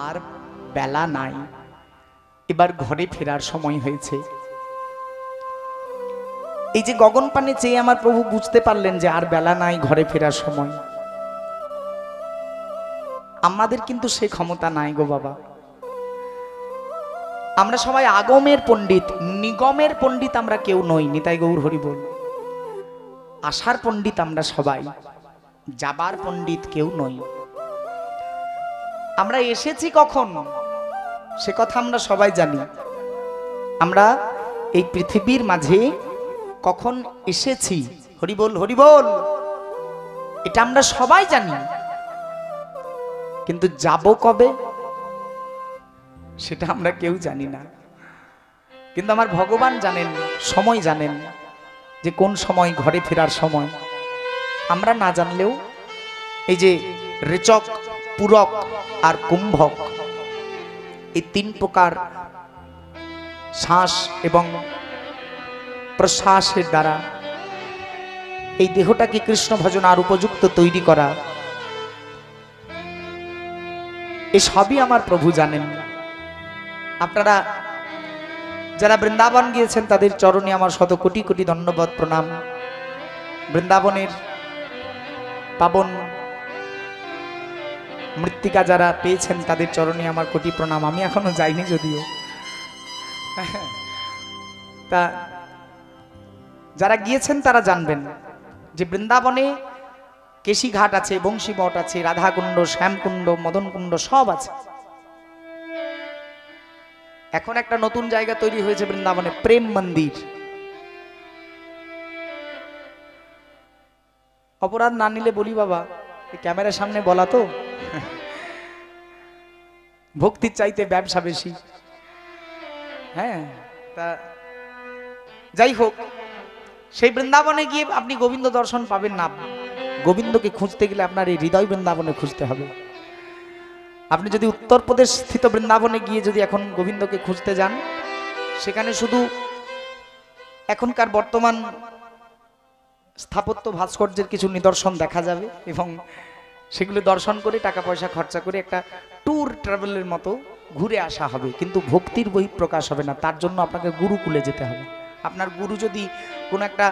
আর বেলা নাই, এবার ঘরে ফেরার সময় হয়েছে। এই যে গগন পানে চেয়ে আমার প্রভু বুঝতে পারলেন যে আর বেলা নাই, ঘরে ফেরার সময়। আমাদের কিন্তু সে ক্ষমতা নাই গো বাবা। আমরা সবাই আগমের পণ্ডিত, নিগমের পণ্ডিত আমরা কেউ নই। নিতাই গৌর হরি বল। আশার পণ্ডিত আমরা সবাই, যাবার পণ্ডিত কেউ নই। আমরা এসেছি কখন সে কথা আমরা সবাই জানি। আমরা এই পৃথিবীর মাঝে কখন এসেছি, হরি বল হরি বল, এটা আমরা সবাই জানি। কিন্তু যাব কবে সেটা আমরা কেউ জানি না। কিন্তু আমার ভগবান জানেন, সময় জানেন, যে কোন সময় ঘরে ফেরার সময়। আমরা না জানলেও এই যে রেচক, পূরক আর কুম্ভক, এই তিন প্রকার শ্বাস এবং প্রশ্বাসের দ্বারা এই দেহটাকে কৃষ্ণ ভজন আর উপযুক্ত তৈরি করা, এ সবই আমার প্রভু জানেন। আপনারা যারা বৃন্দাবন গিয়েছেন তাদের চরণে আমার শত কোটি কোটি ধন্যবাদ, প্রণাম। বৃন্দাবনের পাবন মৃত্তিকা যারা পেয়েছেন তাদের চরণে আমার কোটি প্রণাম। আমি এখনো যাইনি যদিও। তা যারা গিয়েছেন তারা জানবেন যে বৃন্দাবনে কেশিঘাট আছে, বংশীবট আছে, রাধাকুণ্ড, শ্যামকুণ্ড, মদনকুণ্ড সব আছে। এখন একটা নতুন জায়গা তৈরি হয়েছে বৃন্দাবনে, প্রেম মন্দির। অপরাধ না নিলে বলি বাবা, ক্যামেরার সামনে বলা তো, ভক্তির চাইতে ব্যবসা বেশি। হ্যাঁ, তা যাই হোক, সেই বৃন্দাবনে গিয়ে আপনি গোবিন্দ দর্শন পাবেন না। গোবিন্দকে খুঁজতে গেলে আপনার এই হৃদয় বৃন্দাবনে খুঁজতে হবে। আপনি যদি উত্তরপ্রদেশ স্থিত বৃন্দাবনে গিয়ে যদি এখন গোবিন্দকে খুঁজতে যান, সেখানে শুধু এখনকার বর্তমান স্থাপত্য ভাস্কর্যের কিছু নিদর্শন দেখা যাবে এবং সেগুলো দর্শন করে টাকা পয়সা খরচা করে একটা ট্যুর ট্রাভেলের মতো ঘুরে আসা হবে, কিন্তু ভক্তির বহিঃপ্রকাশ হবে না। তার জন্য আপনাকে গুরুকুলে যেতে হবে। আপনার গুরু যদি কোনো একটা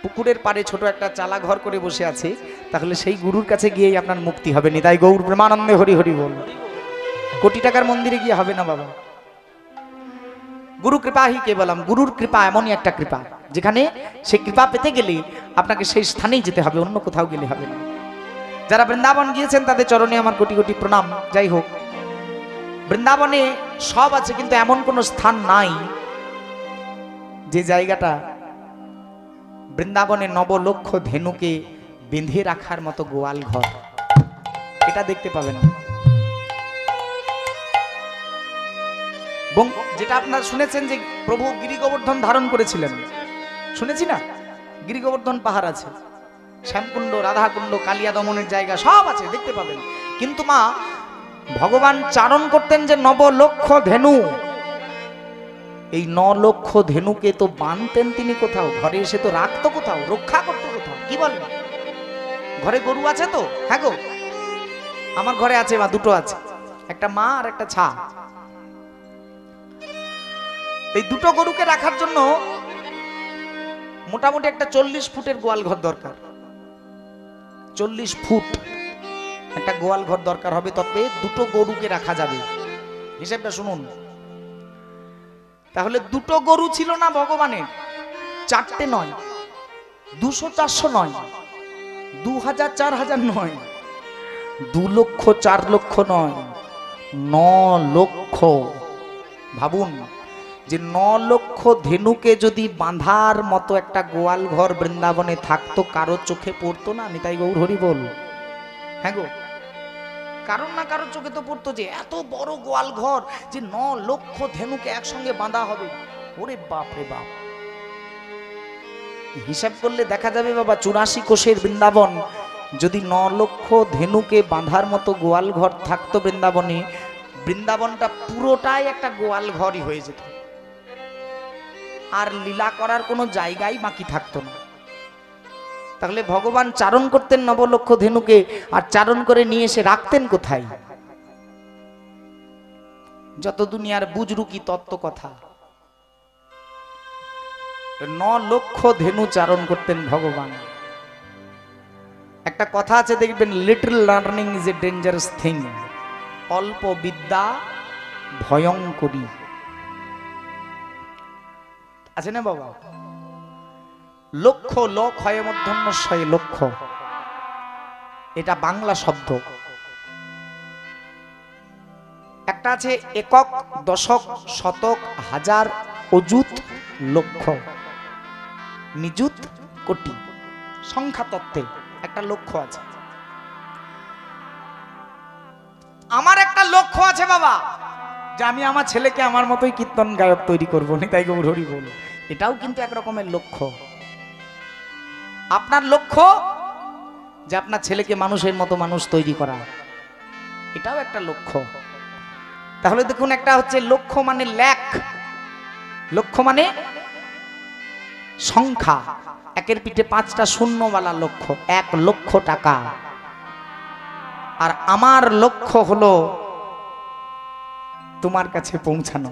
পুকুরের পাড়ে ছোট একটা চালা ঘর করে বসে আছে, তাহলে সেই গুরুর কাছে গিয়েই আপনার মুক্তি হবে। নিতাই গৌর প্রেমানন্দে হরি হরি বল। কোটি টাকার মন্দিরে গিয়ে হবে না বাবা। গুরু কৃপাহি কেবলম, গুরুর কৃপা এমনই একটা কৃপা যেখানে সেই কৃপা পেতে গেলে আপনাকে সেই স্থানেই যেতে হবে, অন্য কোথাও গেলে হবে না। যারা বৃন্দাবন গিয়েছেন তাদের চরণে আমার কোটি কোটি প্রণাম। যাই হোক, বৃন্দাবনে সব আছে, কিন্তু এমন কোন স্থান নাই যে জায়গাটা বৃন্দাবনে নবলক্ষ ধেনুকে বেঁধে রাখার মতো গোয়াল ঘর, এটা দেখতে পাবেন না। যেটা আপনারা শুনেছেন যে প্রভু গিরি গোবর্ধন ধারণ করেছিলেন, শুনেছি না? গিরি গোবর্ধন পাহাড় আছে, শ্যামকুণ্ড, রাধাকুণ্ড, কালিয়া দমনের জায়গা সব আছে, দেখতে পাবেন। কিন্তু মা ভগবান চারণ করতেন যে নবলক্ষ ধেনু, এই 9 লক্ষ ধেনুকে তো বানতেন তিনি কোথাও, ঘরে এসে তো রাখতো কোথাও, রক্ষা করতো কোথাও। কি বলেন? ঘরে গরু আছে তো? হ্যাঁ গো, আমার ঘরে আছে মা, দুটো আছে, একটা মা আর একটা ছা। এই দুটো গরুকে রাখার জন্য মোটামুটি একটা 40 ফুটের গোয়াল ঘর দরকার। 40 ফুট একটা গোয়াল ঘর দরকার হবে, তবে দুটো গরুকে রাখা যাবে। হিসেবটা শুনুন। তাহলে দুটো গরু ছিল না ভগবানের, 4টে নয়, 200-400 নয়, 2000-4000 নয়, 2 লক্ষ 4 লক্ষ নয়, 9 লক্ষ। ভাবুন যে 9 লক্ষ ধেনুকে যদি বাঁধার মতো একটা গোয়াল ঘর বৃন্দাবনে থাকতো, কারো চোখে পড়তো না? নিতাই গৌর হরি বল। হ্যাঁ গো, কারণ না কারো চোখে তো পড়তো যে এত বড় গোয়াল ঘর, যে 9 লক্ষ ধেনুকে একসঙ্গে বাঁধা হবে। ওরে বাপ রে বাপ, হিসাব করলে দেখা যাবে বাবা 84 কোষের বৃন্দাবন, যদি 9 লক্ষ ধেনুকে বাঁধার মতো গোয়াল ঘর থাকতো বৃন্দাবনে, বৃন্দাবনটা পুরোটাই একটা গোয়াল ঘরই হয়ে যেত, আর লীলা করার কোনো জায়গাই বাকি থাকতো না। তাহলে ভগবান চারণ করতেন 9 লক্ষ ধেনুকে, আর চারণ করে নিয়ে এসে রাখতেন কোথায়? যত দুনিয়ার বুজরু কি তত্ত্ব কথা। 9 লক্ষ ধেনু চারণ করতেন ভগবান। একটা কথা আছে দেখবেন, little learning is a dangerous thing, অল্প বিদ্যা ভয়ঙ্করী। আছে না বাবা? লক্ষ, লোক হয় মধ্যন্বয় লক্ষ, এটা বাংলা শব্দ। একটা আছে একক, দশক, শতক, হাজার, অযুত, লক্ষ, নিযুত, কোটি। সংখ্যা তত্ত্বে একটা লক্ষ্য আছে। আমার একটা লক্ষ্য আছে বাবা, যে আমি আমার ছেলেকে আমার মতোই কীর্তন গায়ক তৈরি করবো, নিতাই গৌর হরি বল। এটাও কিন্তু এক রকমের লক্ষ্য। আপনার লক্ষ্য যে আপনার ছেলেকে মানুষের মতো মানুষ তৈরি করা, এটাও একটা লক্ষ্য। তাহলে দেখুন, একটা হচ্ছে লক্ষ্য মানে ল্যাখ, লক্ষ্য মানে সংখ্যা, একের পিঠে 5টা শূন্যওয়ালা লক্ষ্য, 1 লক্ষ টাকা। আর আমার লক্ষ্য হলো তোমার কাছে পৌঁছানো,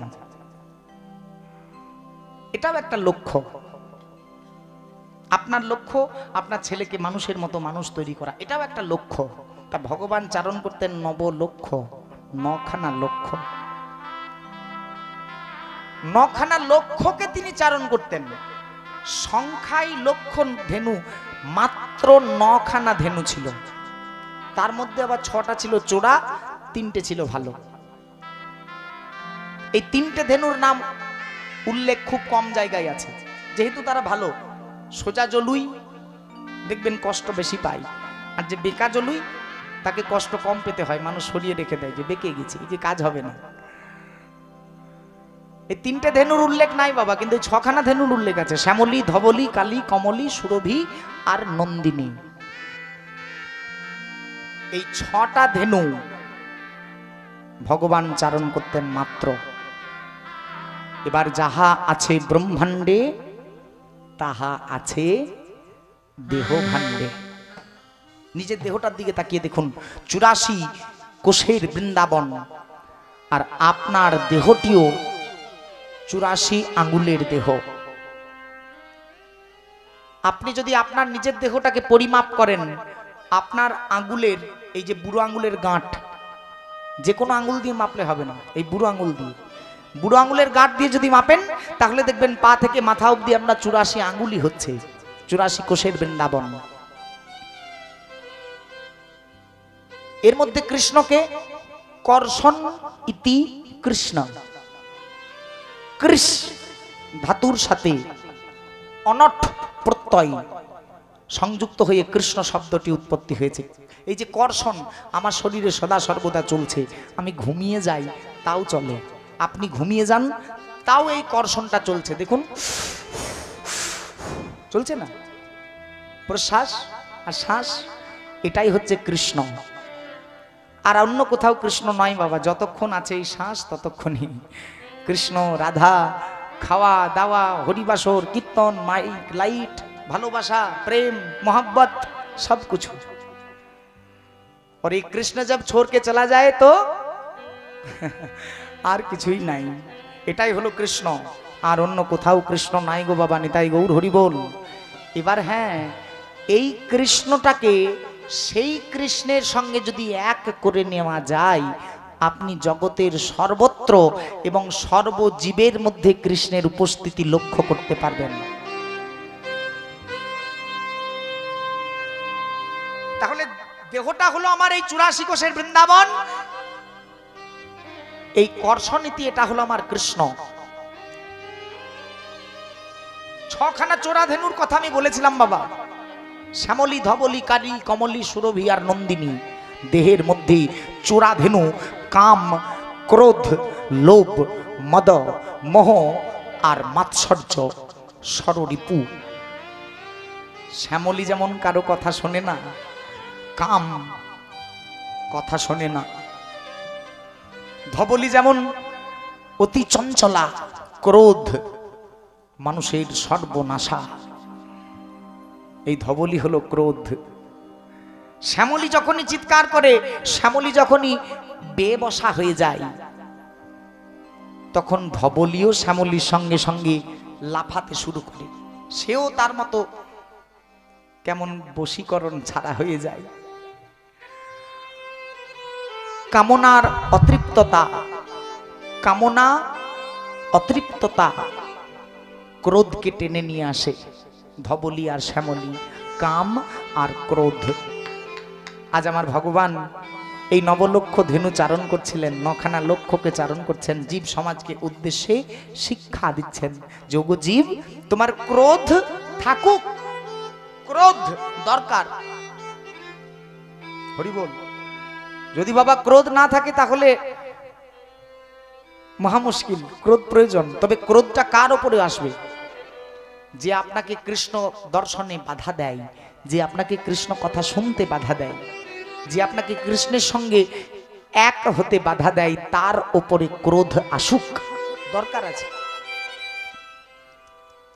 এটাও একটা লক্ষ্য। আপনার লক্ষ্য আপনার ছেলেকে মানুষের মতো মানুষ তৈরি করা, এটাও একটা লক্ষ্য। তা ভগবান চারণ করতেন 9 লক্ষ, 9খানা লক্ষ্য। 9খানা লক্ষ্যকে তিনি চারণ করতেন। সংখ্যায় লক্ষ ধেনু, মাত্র 9খানা ধেনু ছিল। তার মধ্যে আবার 6টা ছিল চোরা, 3টে ছিল ভালো। এই 3টে ধেনুর নাম উল্লেখ খুব কম জায়গায় আছে, যেহেতু তারা ভালো। সোজা জলুই দেখবেন কষ্ট বেশি পায়, আর যে বেকা জলুই তাকে কষ্ট কম পেতে হয়, মানুষ সরিয়ে রেখে দেয় যে বেঁকে গেছে, এই যে কাজ হবে না। এই 3টে ধেনুর উল্লেখ নাই বাবা, কিন্তু 6খানা ধেনুর উল্লেখ আছে, শ্যামলী, ধবলী, কালী, কমলী, সুরভি আর নন্দিনী। এই 6টা ধেনু ভগবান চারণ করতেন মাত্র। এবার যাহা আছে ব্রহ্মাণ্ডে তাহা আছে দেহ ভাণ্ডে। নিজের দেহটার দিকে তাকিয়ে দেখুন, 84 কোষের বৃন্দাবন, আর আপনার দেহটিও 84 আঙ্গুলের দেহ। আপনি যদি আপনার নিজের দেহটাকে পরিমাপ করেন, আপনার আঙ্গুলের এই যে বুড়ো আঙ্গুলের গাঁট, যে কোনো আঙ্গুল দিয়ে মাপলে হবে না, এই বুড়ো আঙ্গুল দিয়ে, বুড়ো আঙ্গুলের গাঁট দিয়ে যদি মাপেন, তাহলে দেখবেন পা থেকে মাথা অবধি আমরা 84 আঙ্গুলই হচ্ছে 84 কোষের বৃন্দাবন। এর মধ্যে কৃষ্ণকে কর্ষণ ইতি কৃষ্ণ, কৃষ ধাতুর সাথে অনট প্রত্যয় সংযুক্ত হয়ে কৃষ্ণ শব্দটি উৎপত্তি হয়েছে। এই যে কর্ষণ আমার শরীরে সদা সর্বদা চলছে, আমি ঘুমিয়ে যাই তাও চলে, আপনি ঘুমিয়ে যান তাও এই কর্ষণটা চলছে। দেখুন চলছে না, প্রশ্বাস আর শ্বাস, এটাই হচ্ছে কৃষ্ণ। আর অন্য কোথাও কৃষ্ণ নয় বাবা, যতক্ষণ আছে এই শ্বাস ততক্ষণই কৃষ্ণ। রাধা, খাওয়া দাওয়া, হরিবাসর, কীর্তন, মাইক, লাইট, ভালোবাসা, প্রেম, मोहब्बत, सब कुछ। और ये कृष्ण जब छोड़ के चला जाए तो আর কিছুই নাই, এটাই হলো কৃষ্ণ। আর অন্য কোথাও কৃষ্ণ নাই গো বাবা, নিতাই গৌর হরি বল। এবার হ্যাঁ, এই কৃষ্ণটাকে সেই কৃষ্ণের সঙ্গে যদি এক করে নেওয়া যায়, আপনি জগতের সর্বত্র এবং সর্বজীবের মধ্যে কৃষ্ণের উপস্থিতি লক্ষ্য করতে পারবেন। তাহলে দেহটা হলো আমার এই 84 কোষের বৃন্দাবন, এই কর্ষণীতি এটা হলো আমার কৃষ্ণ। 6খানা চোরা ধেনুর কথা আমি বলেছিলাম বাবা, শ্যামলী, ধবলী, কালী, কমলী, সুরভি আর নন্দিনী। দেহের মধ্যে চোরা ধেনু কাম, ক্রোধ, লোভ, মদ, মোহ আর মাৎসর্য, ষড়রিপু। শ্যামলী যেমন কারো কথা শোনে না, কাম কথা শোনে না, ধবলী যেমন অতি চঞ্চলা, ক্রোধ মানুষের সর্বনাশা, এই ধবলী হলো ক্রোধ। শ্যামলী যখনই চিৎকার করে, শ্যামলী যখনই বেবসা হয়ে যায়, তখন ধবলিও শ্যামলীর সঙ্গে সঙ্গে লাফাতে শুরু করে। সেও তার মতো কেমন বশীকরণ ছাড়া হয়ে যায়। কামনার অতৃপ্ততা, কামনা অতৃপ্ততা ক্রোধকে টেনে নিয়ে আসে। ধবলি আর শ্যামলী, কাম আর ক্রোধ। আজ আমার ভগবান এই নবলক্ষ ধেনু চারণ করছিলেন, নখানা লক্ষ্যকে চারণ করছেন, জীব সমাজকে উদ্দেশ্যে শিক্ষা দিচ্ছেন। যোগ জীব, তোমার ক্রোধ থাকুক, ক্রোধ দরকার। হরি বল। যদি বাবা ক্রোধ না থাকে তাহলে মহা মুশকিল। ক্রোধ প্রয়োজন, তবে ক্রোধটা কার উপরে আসবে? যে আপনাকে কৃষ্ণ দর্শনে বাধা দেয়, যে আপনাকে কৃষ্ণ কথা শুনতে বাধা দেয়, যে আপনাকে কৃষ্ণের সঙ্গে এক হতে বাধা দেয়, তার উপরে ক্রোধ আসুক, দরকার আছে।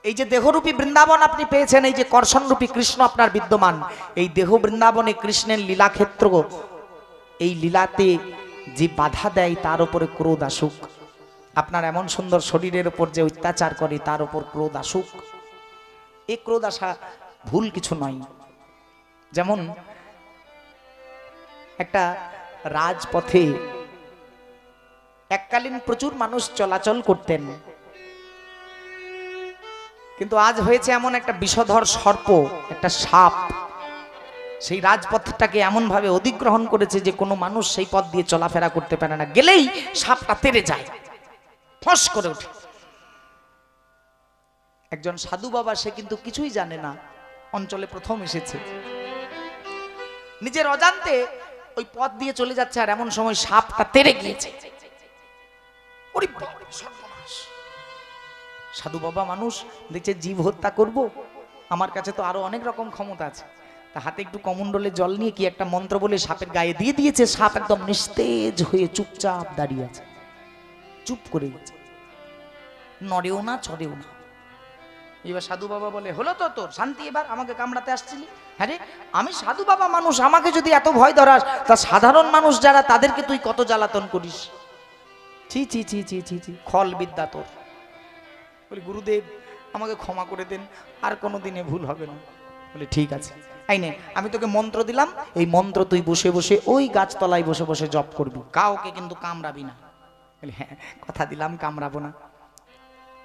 এই যে দেহরূপী বৃন্দাবন আপনি পেয়েছেন, এই যে কর্ষণরূপী কৃষ্ণ আপনার বিদ্যমান, এই দেহ বৃন্দাবনে কৃষ্ণের লীলাক্ষেত্র, এই লীলাতে যে বাধা দেয় তার উপরে ক্রোধ আসুক। আপনার এমন সুন্দর শরীরের উপর যে অত্যাচার করে তার উপর ক্রোধ আসুক। এই ক্রোধ আসা ভুল কিছু নয়। যেমন একটা রাজপথে এককালীন প্রচুর মানুষ চলাচল করতেন, কিন্তু আজ হয়েছে এমন একটা বিষধর সর্প, একটা সাপ সেই রাজপথটাকে এমন ভাবে অধিগ্রহণ করেছে যে কোনো মানুষ সেই পথ দিয়ে চলাফেরা করতে পারে না। গেলেই সাপটা তেড়ে যায়, ফস করে ওঠে। একজন সাধু বাবা, সে কিন্তু কিছুই জানে না, অঞ্চলে প্রথম এসেছে, নিজের অজান্তে ওই পথ দিয়ে চলে যাচ্ছে, আর এমন সময় সাপটা তেড়ে গিয়েছে। ওরে বাবা, সর্বনাশ! সাধু বাবা মানুষ দেখছে জীব হত্যা করব, আমার কাছে তো আরো অনেক রকম ক্ষমতা আছে। তা হাতে একটু কমণ্ডলে জল নিয়ে কি একটা মন্ত্র বলে সাপের গায়ে দিয়ে দিয়েছে। সাপ একদম নিস্তেজ হয়ে চুপচাপ দাঁড়িয়ে আছে, চুপ করে গেছে, নড়েও না চড়েও না। এবার সাধু বাবা বলে, হলো তো তোর শান্তি, এবার আমাকে কামড়াতে আসছিলি? হ্যাঁ রে, আমি সাধু বাবা মানুষ, আমাকে যদি এত ভয় ধরাস, তা সাধারণ মানুষ যারা তাদেরকে তুই কত জ্বালাতন করিস। ছি ছি ছি ছি ছি ছি, খল বিদ্যা তোর। বলি, গুরুদেব আমাকে ক্ষমা করে দেন, আর কোনো দিনে ভুল হবে না। বলে, ঠিক আছে, এই নে আমি তোকে মন্ত্র দিলাম, এই মন্ত্র তুই বসে বসে ওই গাছতলায় বসে বসে জপ করবি, কাউকে কিন্তু কামড়াবি না। বলে, হ্যাঁ কথা দিলাম, কামড়াবো না।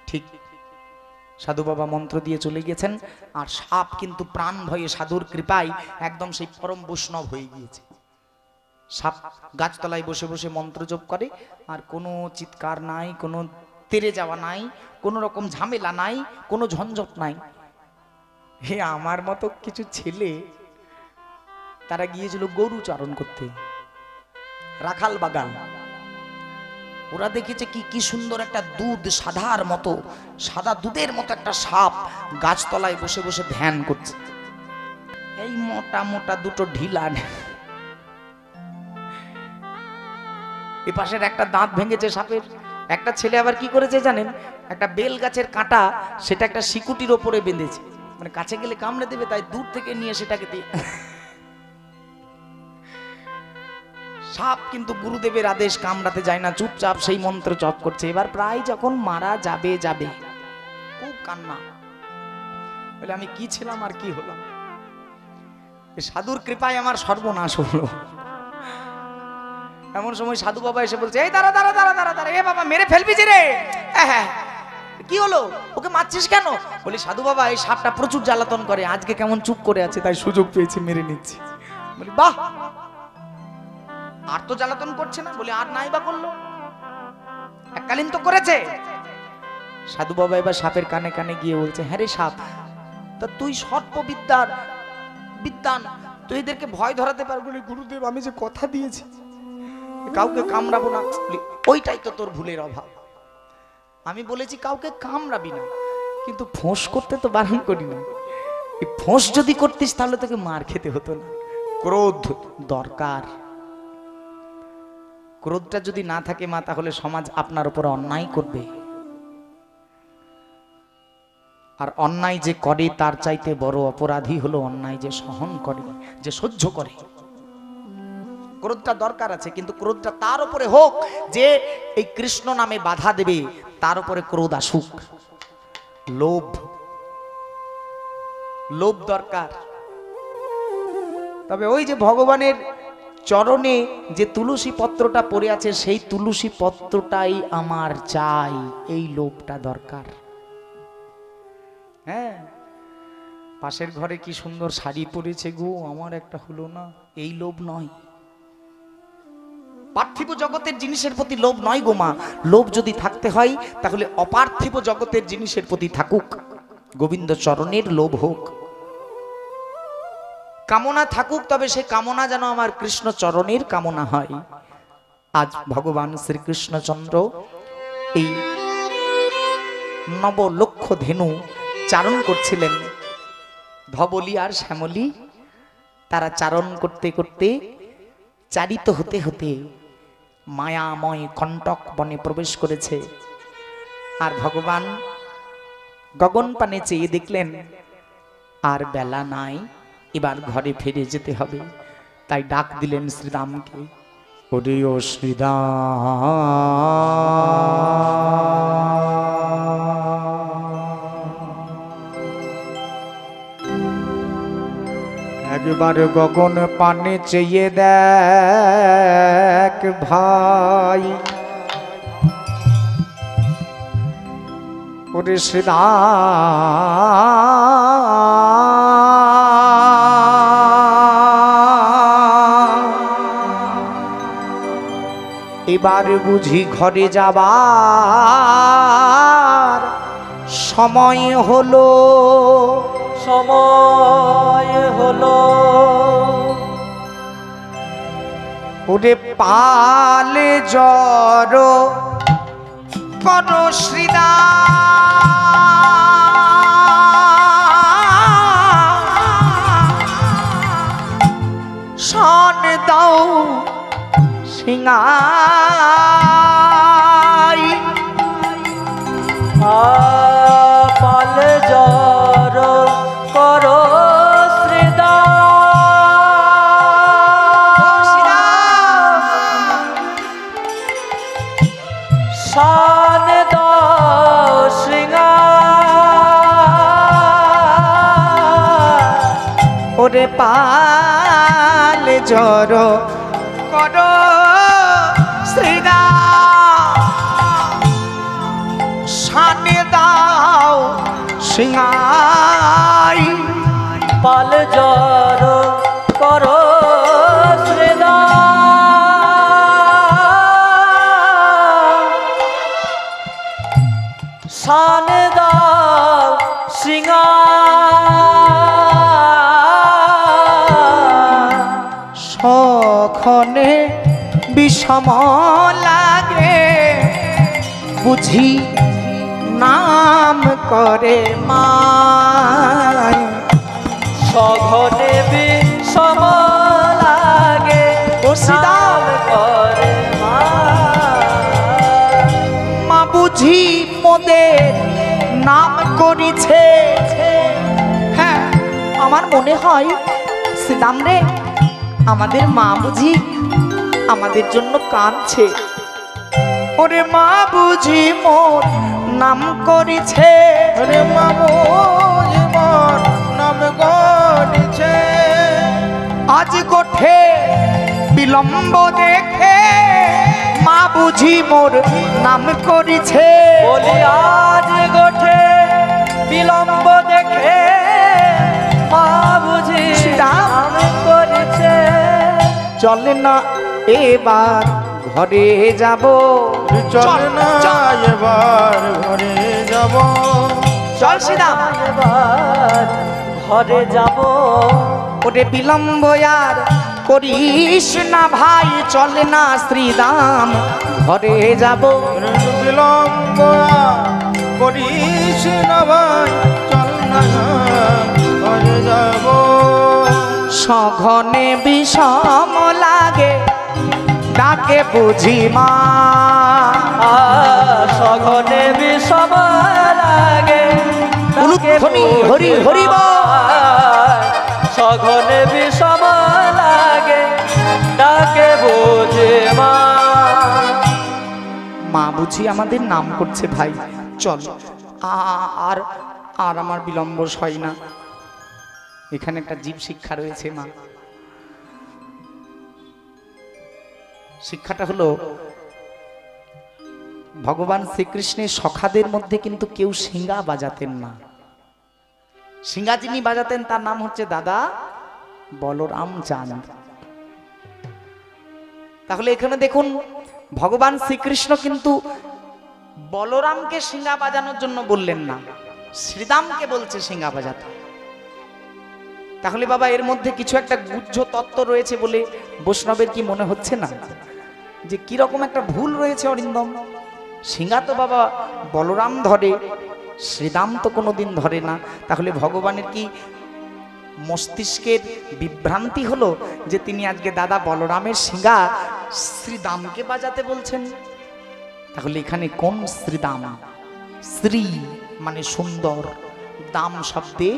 ঠিক। সাধু বাবা মন্ত্র দিয়ে চলে গেছেন, আর সাপ কিন্তু প্রাণ ভয়ে সাধুর কৃপায় একদম সেই পরম বৈষ্ণব হয়ে গিয়েছে। সাপ গাছতলায় বসে বসে মন্ত্র জপ করে, আর কোনো চিৎকার নাই, কোনো তেড়ে যাওয়া নাই, কোনো রকম ঝামেলা নাই, কোনো ঝঞ্ঝট নাই। হে আমার মতো কিছু ছেলে, তারা গিয়েছিল গরু চারণ করতে, রাখাল বাগান। ওরা দেখেছে কি কি সুন্দর একটা দুধ, সাদার মতো, সাদা দুধের মতো একটা সাপ গাছতলায় বসে বসে ধ্যান করছে। এই মোটা মোটা দুটো ঢিলা, এ পাশের একটা দাঁত ভেঙেছে সাপের। একটা ছেলে আবার কি করেছে জানেন, একটা বেল গাছের কাঁটা, সেটা একটা শিকুটির ওপরে বেঁধেছে, মানে কাছে গেলে কামড়ে দেবে, তাই দূর থেকে নিয়ে সেটাকে দিয়ে। সাপ কিন্তু গুরুদেবের আদেশ কামড়াতে যায় না, চুপচাপ সেই মন্ত্র জপ করছে। এবার প্রায় যখন মারা যাবে যাবে, খুব কান্না। বলে, আমি কি ছিলাম আর কি হলাম, সাধুর কৃপায় আমার সর্বনাশ হলো। এমন সময় সাধু বাবা এসে বলছে, এই দাঁড়া দাঁড়া দাঁড়া দাঁড়া দাঁড়া, এ বাবা মেরে ফেলবি যে রে। হ্যাঁ, কি হলো, ওকে মারছিস কেন? বলি, সাধু বাবা এই সাপটা প্রচুর জ্বালাতন করে, আজকে কেমন চুপ করে আছে, তাই সুযোগ পেয়েছি মেরে নিচ্ছি। বলি, বাহ, আর তো জ্বালাতন করছে না। বলি, আর নাই বা করলো, এককালীন তো করেছে। সাধু বাবা এবার সাপের কানে কানে গিয়ে বলছে, হ্যাঁ রে সাপ, তা তুই সর্পবিদ্যার বিদ্যান, তুই এদেরকে ভয় ধরাতে পারবি? বলি, গুরুদেব আমি যে কথা দিয়েছি কাউকে কামড়াবো না। ওইটাই তো তোর ভুলের অভাব। আমি বলেছি কাউকে কামড়াবি না, কিন্তু ফোঁস করতে তো বারণ করি না। এই ফোঁস যদি করতিস তাহলে তোকে মার খেতে হতো না। ক্রোধ দরকার। ক্রোধটা যদি না থাকে মা, তাহলে সমাজ আপনার উপর অন্যায় করবে, আর অন্যায় যে করে তার চাইতে বড় অপরাধী হলো অন্যায় যে সহন করে, যে সহ্য করে। ক্রোধটা দরকার আছে, কিন্তু ক্রোধটা তার উপরে হোক যে এই কৃষ্ণ নামে বাধা দেবে, তার উপরে ক্রোধ আসুক। লোভ, লোভ দরকার। তবে ওই যে ভগবানের চরণে যে তুলসী পত্রটা পড়ে আছে, সেই তুলসী পত্রটাই আমার চাই, এই লোভটা দরকার। হ্যাঁ, পাশের ঘরে কি সুন্দর শাড়ি পরেছে গো, আমার একটা হলো না, এই লোভ নয়। পার্থিব জগতের জিনিসের প্রতি লোভ নয় গো মা। লোভ যদি থাকতে হয় তাহলে অপার্থিব জগতের জিনিসের প্রতি থাকুক, গোবিন্দ চরণের লোভ হোক। কামনা থাকুক, তবে সে কামনা যেন আমার কৃষ্ণ চরণের কামনা হয়। আজ ভগবান শ্রীকৃষ্ণচন্দ্র এই নবলক্ষ ধেনু চারণ করছিলেন। ধবলি আর শ্যামলী তারা চারণ করতে করতে চারিত হতে হতে মায়াময় কণ্টক বনে প্রবেশ করেছে। আর ভগবান গগন পানে চেয়ে দেখলেন আর বেলা নাই, এবার ঘরে ফিরে যেতে হবে। তাই ডাক দিলেন শ্রীরামকে, ওরে ও শ্রীরাম, একবার গগন পানে চেয়ে দেখ ভাই, ওরে শ্রীরাম, এবার বুঝি ঘরে যাবার সময় হলো, সময় হলো। ওরে পালে জ্বর করো শ্রীরাম, শান দাও সিংহাই, পালে জ্বর করো শান দাও সিংহাই, ওরে পাল জ্বর করো শ্রীরাম, শান দাও সিংহাই, পাল জ্বর করো শান দাও সিংহাই। সখনে বিষম লাগে বুঝি নাম করে মায়, সঘনে বিষম লাগে নাম করে মা, বুঝি মোদের নাম করিছে। হ্যাঁ, আমার মনে হয় শ্রীরাম রে, আমাদের মা বুঝি আমাদের জন্য কাঁদছে। ওরে মা বুঝি মোর নাম করিছে, ওরে মা বুঝি মোর নাম করিছে, আজ গোঠে বিলম্ব দেখে মা বুঝি মোর নাম করিছে। বলি আজ গোঠে বিলম্ব দেখে মা বুঝি নাম করিছে। চল না এবার ঘরে যাব, চল না এবার ঘরে যাব, চল শ্রীরাম এবার ঘরে যাব। ওরে বিলম্ব আর করিস না ভাই, চল না শ্রীরাম ঘরে যাব, বিলম্ব করিস না ভাই, চল না ঘরে যাব। সঘনে বিষম লাগে ডাকে বুঝি মা, সঘনে বিষম লাগে হরি হরি সঘনে বিষম লাগে কে বোঝে মা। মা বুঝি আমাদের নাম করছে ভাই, চল। আর আর আমার বিলম্ব হয় না। এখানে একটা জীব শিক্ষা রয়েছে মা। শিক্ষাটা হলো, ভগবান শ্রীকৃষ্ণের সখাদের মধ্যে কিন্তু কেউ শিঙ্গা বাজাতেন না। শিঙ্গা যিনি বাজাতেন তার নাম হচ্ছে দাদা বলরাম চাঁদ। তাহলে এখানে দেখুন, ভগবান শ্রীকৃষ্ণ কিন্তু বলরামকে শিঙ্গা বাজানোর জন্য বললেন না, শ্রীদামকে বলছে শিঙ্গা বাজাতে। তাহলে বাবা এর মধ্যে কিছু একটা গুহ্য তত্ত্ব রয়েছে বলে বৈষ্ণবের কি মনে হচ্ছে না যে কিরকম একটা ভুল রয়েছে অরিন্দম? শিঙ্গা তো বাবা বলরাম ধরে, শ্রীদাম তো কোনোদিন ধরে না। তাহলে ভগবানের কি মস্তিষ্কের বিভ্রান্তি হলো যে তিনি আজকে দাদা বলরামের শিঙ্গা শ্রীদামকে বাজাতে বলছেন? তাহলে এখানে কোন শ্রীদাম? শ্রী মানে সুন্দর, দাম শব্দে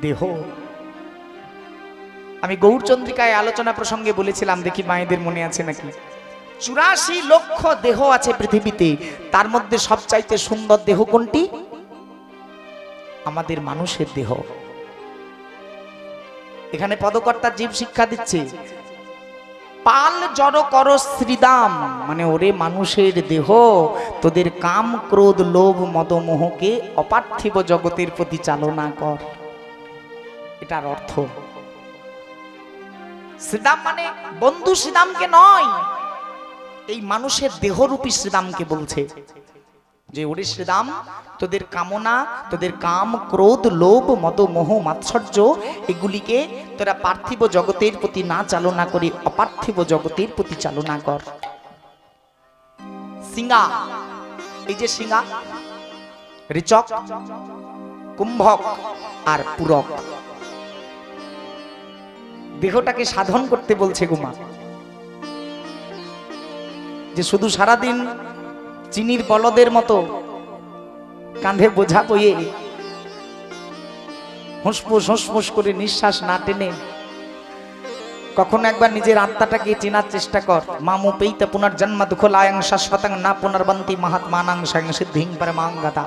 দেহ। আমি গৌরচন্দ্রিকায় আলোচনা প্রসঙ্গে বলেছিলাম, দেখি মায়েদের মনে আছে নাকি, 84 লক্ষ দেহ আছে পৃথিবীতে, তার মধ্যে সবচাইতে সুন্দর দেহ কোনটি? আমাদের মানুষের দেহ। এখানে পদকর্তা জীব শিক্ষা দিচ্ছে, পাল জড় কর শ্রীদাম, মানে ওরে মানুষের দেহ, তোদের কাম ক্রোধ লোভ মদ মোহকে অপার্থিব জগতের প্রতি চালনা কর। এটার অর্থ শ্রীদাম মানে বন্ধু শ্রীদামকে নয়, এই মানুষের দেহরূপী শ্রীদামকে বলছে যে ওরে শ্রীদাম, তোদের কামনা, তোদের কাম ক্রোধ লোভ মদ মোহ মাৎসর্য এগুলিকে তোরা পার্থিব জগতের প্রতি না চালনা করে অপার্থিব জগতের প্রতি চালনা কর। সিঙ্গা, এই যে সিঙ্গা, ঋচক, কুম্ভক আর পুরক, দেহটাকে সাধন করতে বলছে গুমা। যে শুধু সারাদিন চিনির বলদের মতো কাঁধে বোঝা বইয়ে হুঁসফুস হুঁসফুস করে নিঃশ্বাস না টেনে কখনো একবার নিজের আত্মাটাকে চেনার চেষ্টা কর। মামু পেইতে পুনর্জন্ম দুঃখ লায়ং শাশ্বতং না পুনর্বন্তি মহাত্মানাং স্বয়ং সিদ্ধিং পরমাঙ্গতা,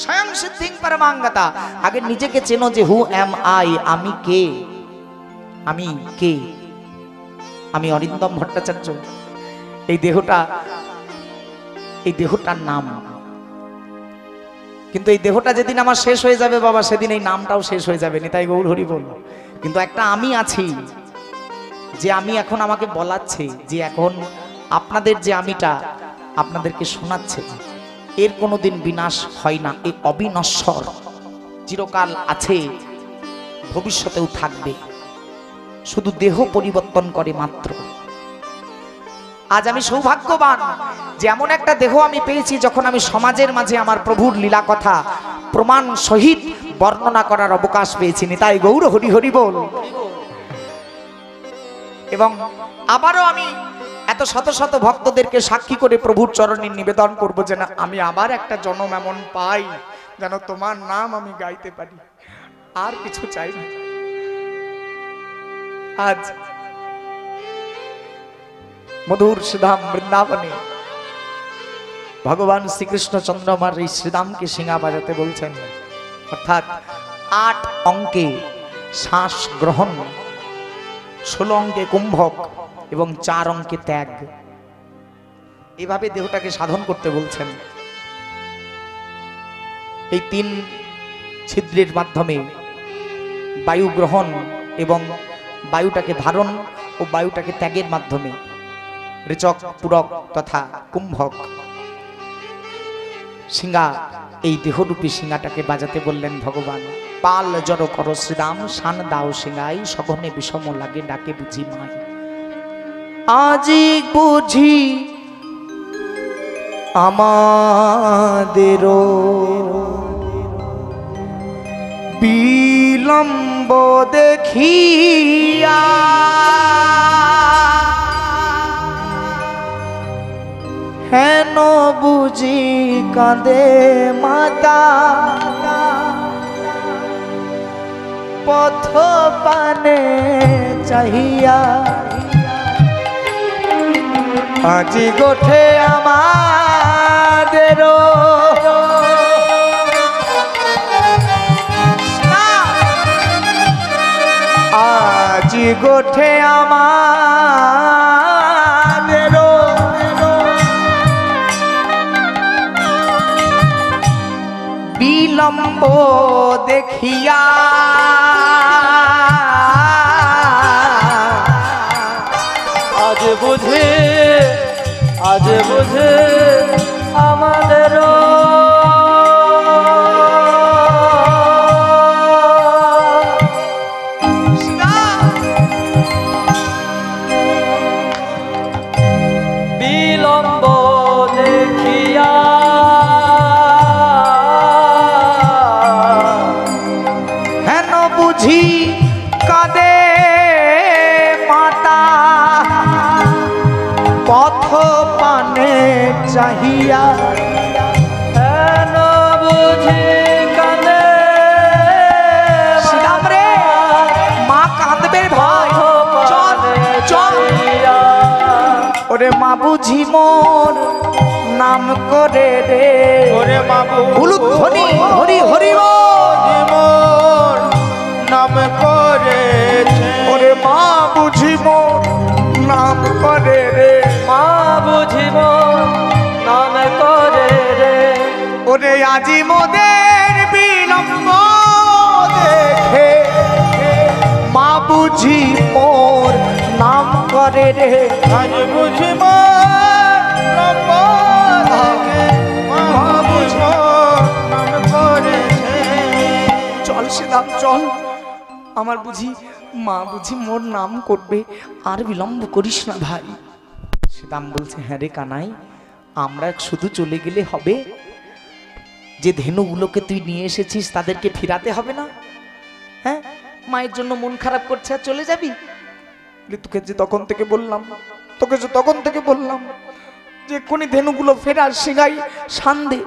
স্বয়ং সিদ্ধিং পরমাঙ্গতা। আগে নিজেকে চেনো যে হু এম আই, আমি কে, আমি কে? আমি অরিন্দম ভট্টাচার্য। এই দেহটা, এই দেহটার নাম। কিন্তু এই দেহটা যেদিন আমার শেষ হয়ে যাবে বাবা, সেদিন এই নামটাও শেষ হয়ে যাবে। নিতাই গৌর হরি বল। কিন্তু একটা আমি আছি, যে আমি এখন আমাকে বলাচ্ছে, যে এখন আপনাদের যে আমিটা আপনাদেরকে শোনাচ্ছে, এর কোনোদিন বিনাশ হয় না। এই অবিনশ্বর, চিরকাল আছে, ভবিষ্যতেও থাকবে, শুধু দেহ পরিবর্তন করে মাত্র। আজ আমি সৌভাগ্যবান যে এমন একটা দেহ আমি পেয়েছি, যখন আমি সমাজের মাঝে আমার প্রভুর লীলা কথা প্রমাণ সহিত বর্ণনা করার অবকাশ পেয়েছি। নিতাই গৌর হরি হরি বল। এবং আবারও আমি এত শত শত ভক্তদেরকে সাক্ষী করে প্রভুর চরণে নিবেদন করব যে না, আমি আবার একটা জন্ম এমন পাই যেন তোমার নাম আমি গাইতে পারি, আর কিছু চাই না। আজ মধুর শ্রীধাম বৃন্দাবনে ভগবান শ্রীকৃষ্ণ চন্দ্রমার এই শ্রীধামকে শিঙা বাজাতে বলছেন। অর্থাৎ 8 অঙ্কে শ্বাস গ্রহণ, 16 অঙ্কে কুম্ভক এবং 4 অঙ্কে ত্যাগ, এভাবে দেহটাকে সাধন করতে বলছেন। এই 3 ছিদ্রের মাধ্যমে বায়ু গ্রহণ এবং বায়ুটাকে ধারণ ও বায়ুটাকে ত্যাগের মাধ্যমে ঋচক, পুরক তথা কুম্ভক শিঙা, এই দেহরূপী শিঙাটাকে বাজাতে বললেন ভগবান। পাল জড় কর শ্রীরাম, শান দাও শিঙাই, সঘনে বিষম লাগে ডাকে বুঝি মাই। আজি বুঝি আমাদেরও বিলম্ব দেখিয়া, হেন বুঝি কাঁদে মাতা, পথ পানে চাহিয়া আজি গোঠে আমাদেরও আজি গোঠে আমাদেরও বিলম্ব দেখিয়া আজ বুঝে আমাদেরও বিলম্ব দেখিয়া হেন বুঝি কাঁদে মাতা পথ পানে চাহিয়া হেন বুঝি কাঁদে শ্রীরাম রে মা কাঁদবে ভাই চল চল ওরে মা বুঝি মোর নাম করে রে ওরে বাবু উলুধ্বনি হরি হরি বল। মোর নাম করেছে ওরে মা বুঝি মোর নাম করে রে মা বুঝিব নাম করে রে ওরে আজি মোদের বিলম্ব দেখে মা বুঝি মোর নাম করে রে আজ বুঝি মোর মা বুঝি মোর নাম করেছে চল শ্রীরাম চল আমার বুঝি মা বুঝি মোর নাম করবে আর বিলম্ব করিস না ভাই শ্রীরাম বলছে হ্যাঁ রে কানাই আমরা শুধু চলে গেলে হবে যে ধেনুগুলোকে তুই নিয়ে এসেছিস তাদেরকে ফিরাতে হবে না হ্যাঁ মায়ের জন্য মন খারাপ করছে আর চলে যাবি তোকে যে তখন থেকে বললাম যে কোনি ধেনুগুলো ফেরার সিগাই সান্দে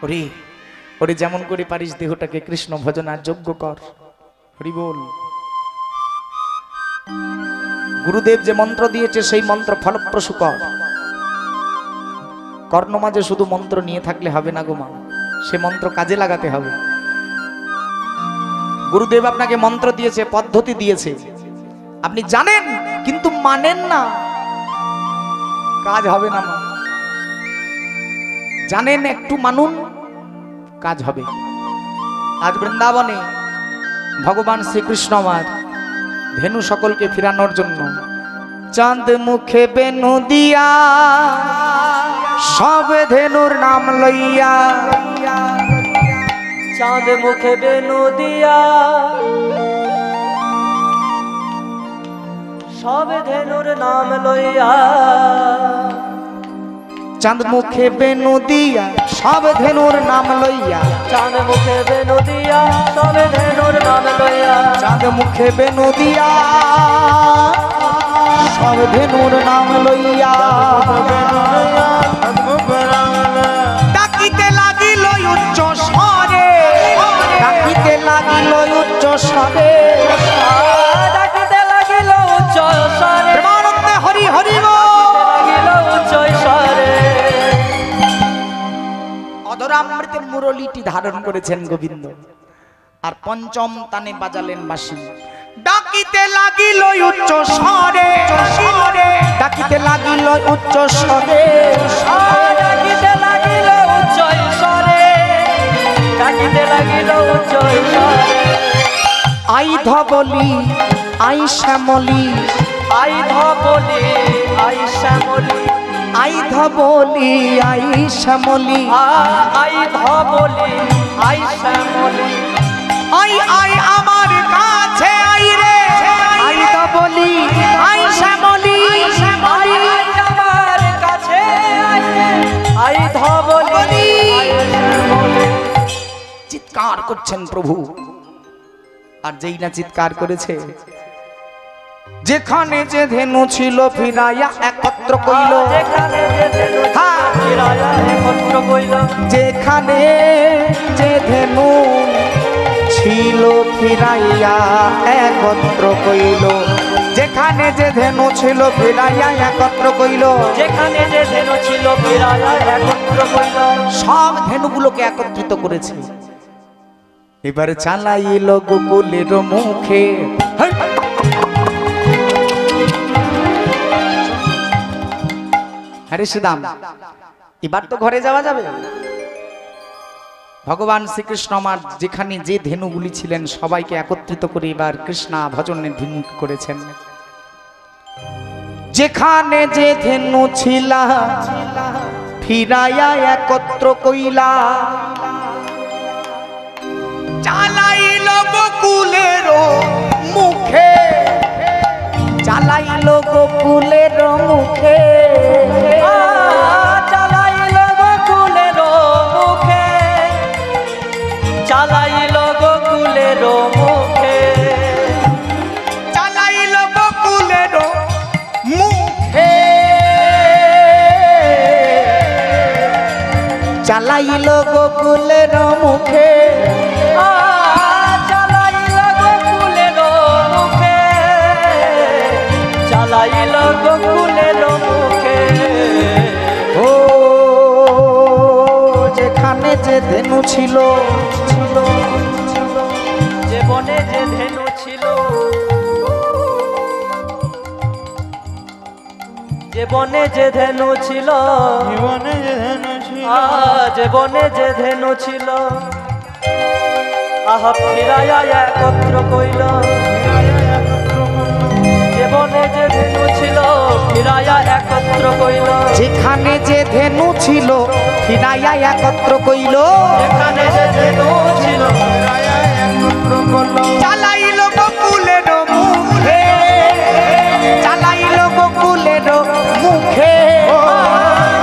ওরে ওরে যেমন করে পারিস দেহটাকে কৃষ্ণ ভজনার যোগ্য কর হরি বল গুরুদেব যে মন্ত্র দিয়েছে সেই মন্ত্র ফলপ্রসূ কর কর্ণ মাঝে শুধু মন্ত্র নিয়ে থাকলে হবে না গো মা সে মন্ত্র কাজে লাগাতে হবে গুরুদেব আপনাকে মন্ত্র দিয়েছে পদ্ধতি দিয়েছে আপনি জানেন কিন্তু মানেন না কাজ হবে না মা জানেন একটু মানুন কাজ হবে আজ বৃন্দাবনে ভগবান শ্রীকৃষ্ণ আমার ধেনু সকলকে ফিরানোর জন্য চাঁদ মুখে বেনু দিয়া সব ধেনুর নাম লইয়া চাঁদ মুখে বেনু দিয়া সব ধেনুর নাম লইয়া চাঁদ মুখে বেনু দিয়া সব ধেনুর নাম লইয়া চাঁদ মুখে বেনু দিয়া সব ধেনুর নাম লইয়া চাঁদ মুখে বেনু দিয়া সব ধেনুর নাম লইয়া ডাকিতে লাগিল উচ্চ স্বরে ডাকিতে লাগিল উচ্চ স্বরে ডাকিতে লাগিল উচ্চ স্বরে প্রেমানন্দে হরি হরি লাগিল উচ্চ স্বরে অধরামৃতের মুরলীটি ধারণ করেছেন গোবিন্দ আর পঞ্চম তানে বাজালেন বাঁশি ডাকিতে লাগিল উচ্চ স্বরে ডাকিতে লাগিল উচ্চ স্বরে ডাকিতে লাগিল উচ্চ স্বরে ডাকিতে লাগিল উচ্চ স্বরে আই ধবলি আই শ্যামলি আই ধবলি আই শ্যামলি আই ধবলি আই শ্যামলি আই ধবলি আই শ্যামলি আই আই আমার কাছে আই রে আই ধবলি আই শ্যামলি আই আমার কাছে আই রে, আই ধবলি আই শ্যামলি চিৎকার করছেন প্রভু আর যেই না চিৎকার করেছে যেখানে যে ধেনু ছিল ফিরাইয়া একত্র কইল যেখানে যে ধেনু হ্যাঁ। ফিরাইয়া একত্র কইল যেখানে যে ধেনু ছিল ফিরাইয়া একত্র কইল যেখানে যেখানে যে ধেনু ছিল ফিরাইয়া একত্র কইল, যেখানে যে ধেনু ছিল ফিরাইয়া একত্র কইল, সব ধেনুগুলোকে একত্রিত করেছে। এবারে চালাইল গোকুলের মুখে, আরে সুদাম এবার তো ঘরে যাওয়া যাবে। ভগবান শ্রীকৃষ্ণ আমার যেখানে যে ধেনুগুলি ছিলেন সবাইকে একত্রিত করে এবার কৃষ্ণা ভজনের ভিমুখ করেছেন। যেখানে যে ধেনু ছিলা ফিরাইয়া একত্র কইলা, চালাইল গোকুলের মুখে, চালাইল গোকুলের মুখে, চালাইল গোকুলের মুখে, চালাইল গোকুলের মুখে, চালাইল গোকুলের মুখে, চালাইল গোকুলের মুখে, চালাইল গোকুলের মুখে, চালাইল গোকুলের মুখে। ও যেখানে যে ধেনু ছিল, যে বনে যে ধেনু ছিল, যে বনে যে ধেনু ছিল, জীবনে যে ধেনু ছিল, যে বনে যে ধেনু ছিল, আহা ফিরাইয়া একত্র কইল, যে বনে যে ধেনু ছিল ফিরাইয়া একত্র কইল, যেখানে যে ধেনু ছিল ফিরাইয়া একত্র কইল, যেখানে যে ধেনু ছিল রায়া একত্র করলো, চালাইল গোকুলের মুখে, চালাইল গোকুলের মুখে,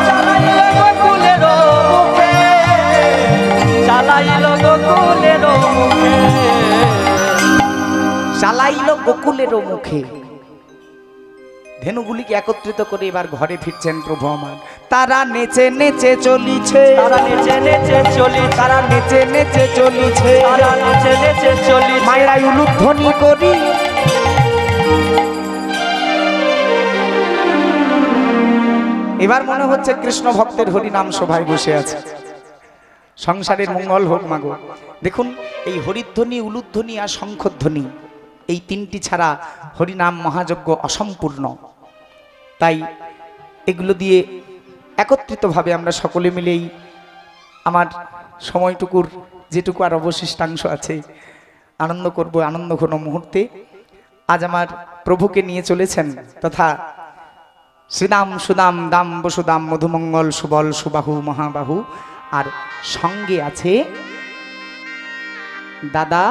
চালাইল গোকুলের মুখে, চালাইল গোকুলের মুখে, চালাইল গোকুলের মুখে। ধেনুগুলিকে একত্রিত করে এবার ঘরে ফিরছেন প্রভু আমার। তারা নেচে নেচে চলিছে, তারা নেচে নেচে চলি, তারা নেচে নেচে চলিছে, তারা নেচে নেচে চলি, মায়েরা উলুধ্বনি করি, এবার মনে হচ্ছে কৃষ্ণ ভক্তের হরিনাম সভায় বসে আছে। সংসারের মঙ্গল হোক মাগো। দেখুন এই হরিধ্বনি, উলুধ্বনি আর শঙ্খধ্বনি এই তিনটি ছাড়া হরিনাম মহাযজ্ঞ অসম্পূর্ণ। তাই এগুলো দিয়ে একত্রিতভাবে আমরা সকলে মিলেই আমার সময়টুকুর যেটুকু আর অবশিষ্টাংশ আছে আনন্দ করব, আনন্দ ঘন মুহূর্তে। আজ আমার প্রভুকে নিয়ে চলেছেন তথা শ্রীদাম সুদাম দাম বসুদাম মধুমঙ্গল সুবল সুবাহু মহাবাহু, আর সঙ্গে আছে দাদা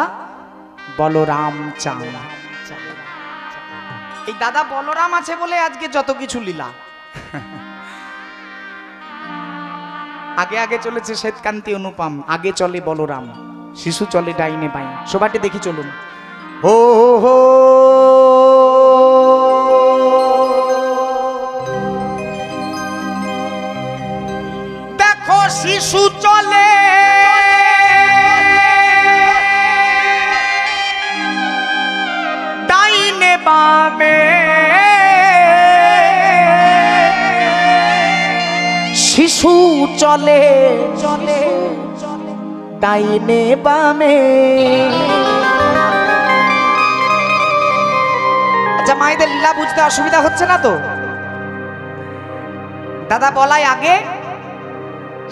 বলরাম চাঁদ। এই দাদা বলরাম আছে বলে আজকে যত কিছু লীলা। আগে আগে চলেছে শ্বেতকান্তি অনুপম, আগে চলে বলরাম, শিশু চলে ডাইনে বাই। সবাইকে দেখি চলুন। ও হো দেখো শিশু চলে ডাইনে বামে, শিশু চলে চলে ডাইনে বামে। আচ্ছা মায়েদের লীলা বুঝতে অসুবিধা হচ্ছে না তো? দাদা বলাই আগে,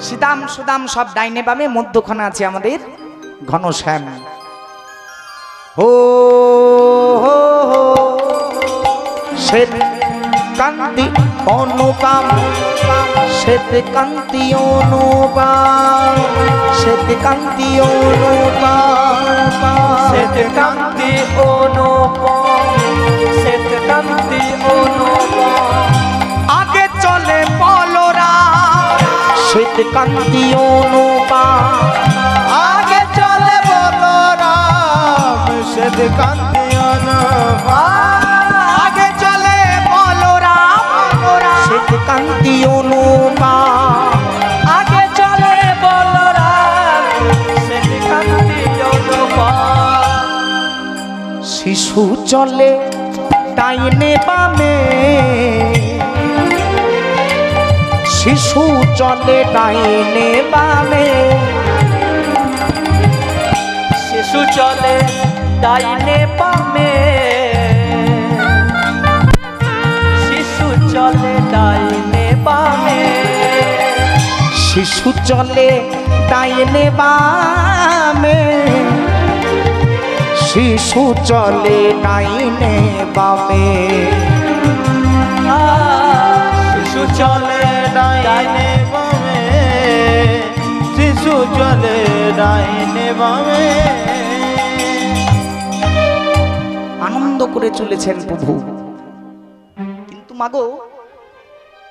সিদাম সুদাম সব ডাইনে বামে, মধ্যখানে আছে আমাদের ঘনশ্যাম। ও হো হো শ্বেত কান্তি অনুপম, শ্বেত কান্তি অনুপম, শ্বেত কান্তি অনুপম, শ্বেত কান্তি অনুপম, শ্বেত কান্তি অনুপম, আগে চলে বলরাম, শ্বেত কান্তি অনুপম, আগে চলে বলরাম, শ্বেত কান্তি অনুপম, আগে চলে বলরাম, শ্বেত কান্তি অনুপম, আগে চলে বলরাম, শ্বেত কান্তি অনুপম, শিশু চলে ডাইনে বামে, শিশু চলে ডাইনে বামে, শিশু চলে ডাইনে বামে, শিশু চলে ডাইনে বামে, শিশু চলে ডাইনে বামে, শিশু চলে ডাইনে বামে, শিশু চলে ডাইনে বামে, শিশু চলে ডাইনে বামে। আনন্দ করে চলেছেন প্রভু। কিন্তু মাগো,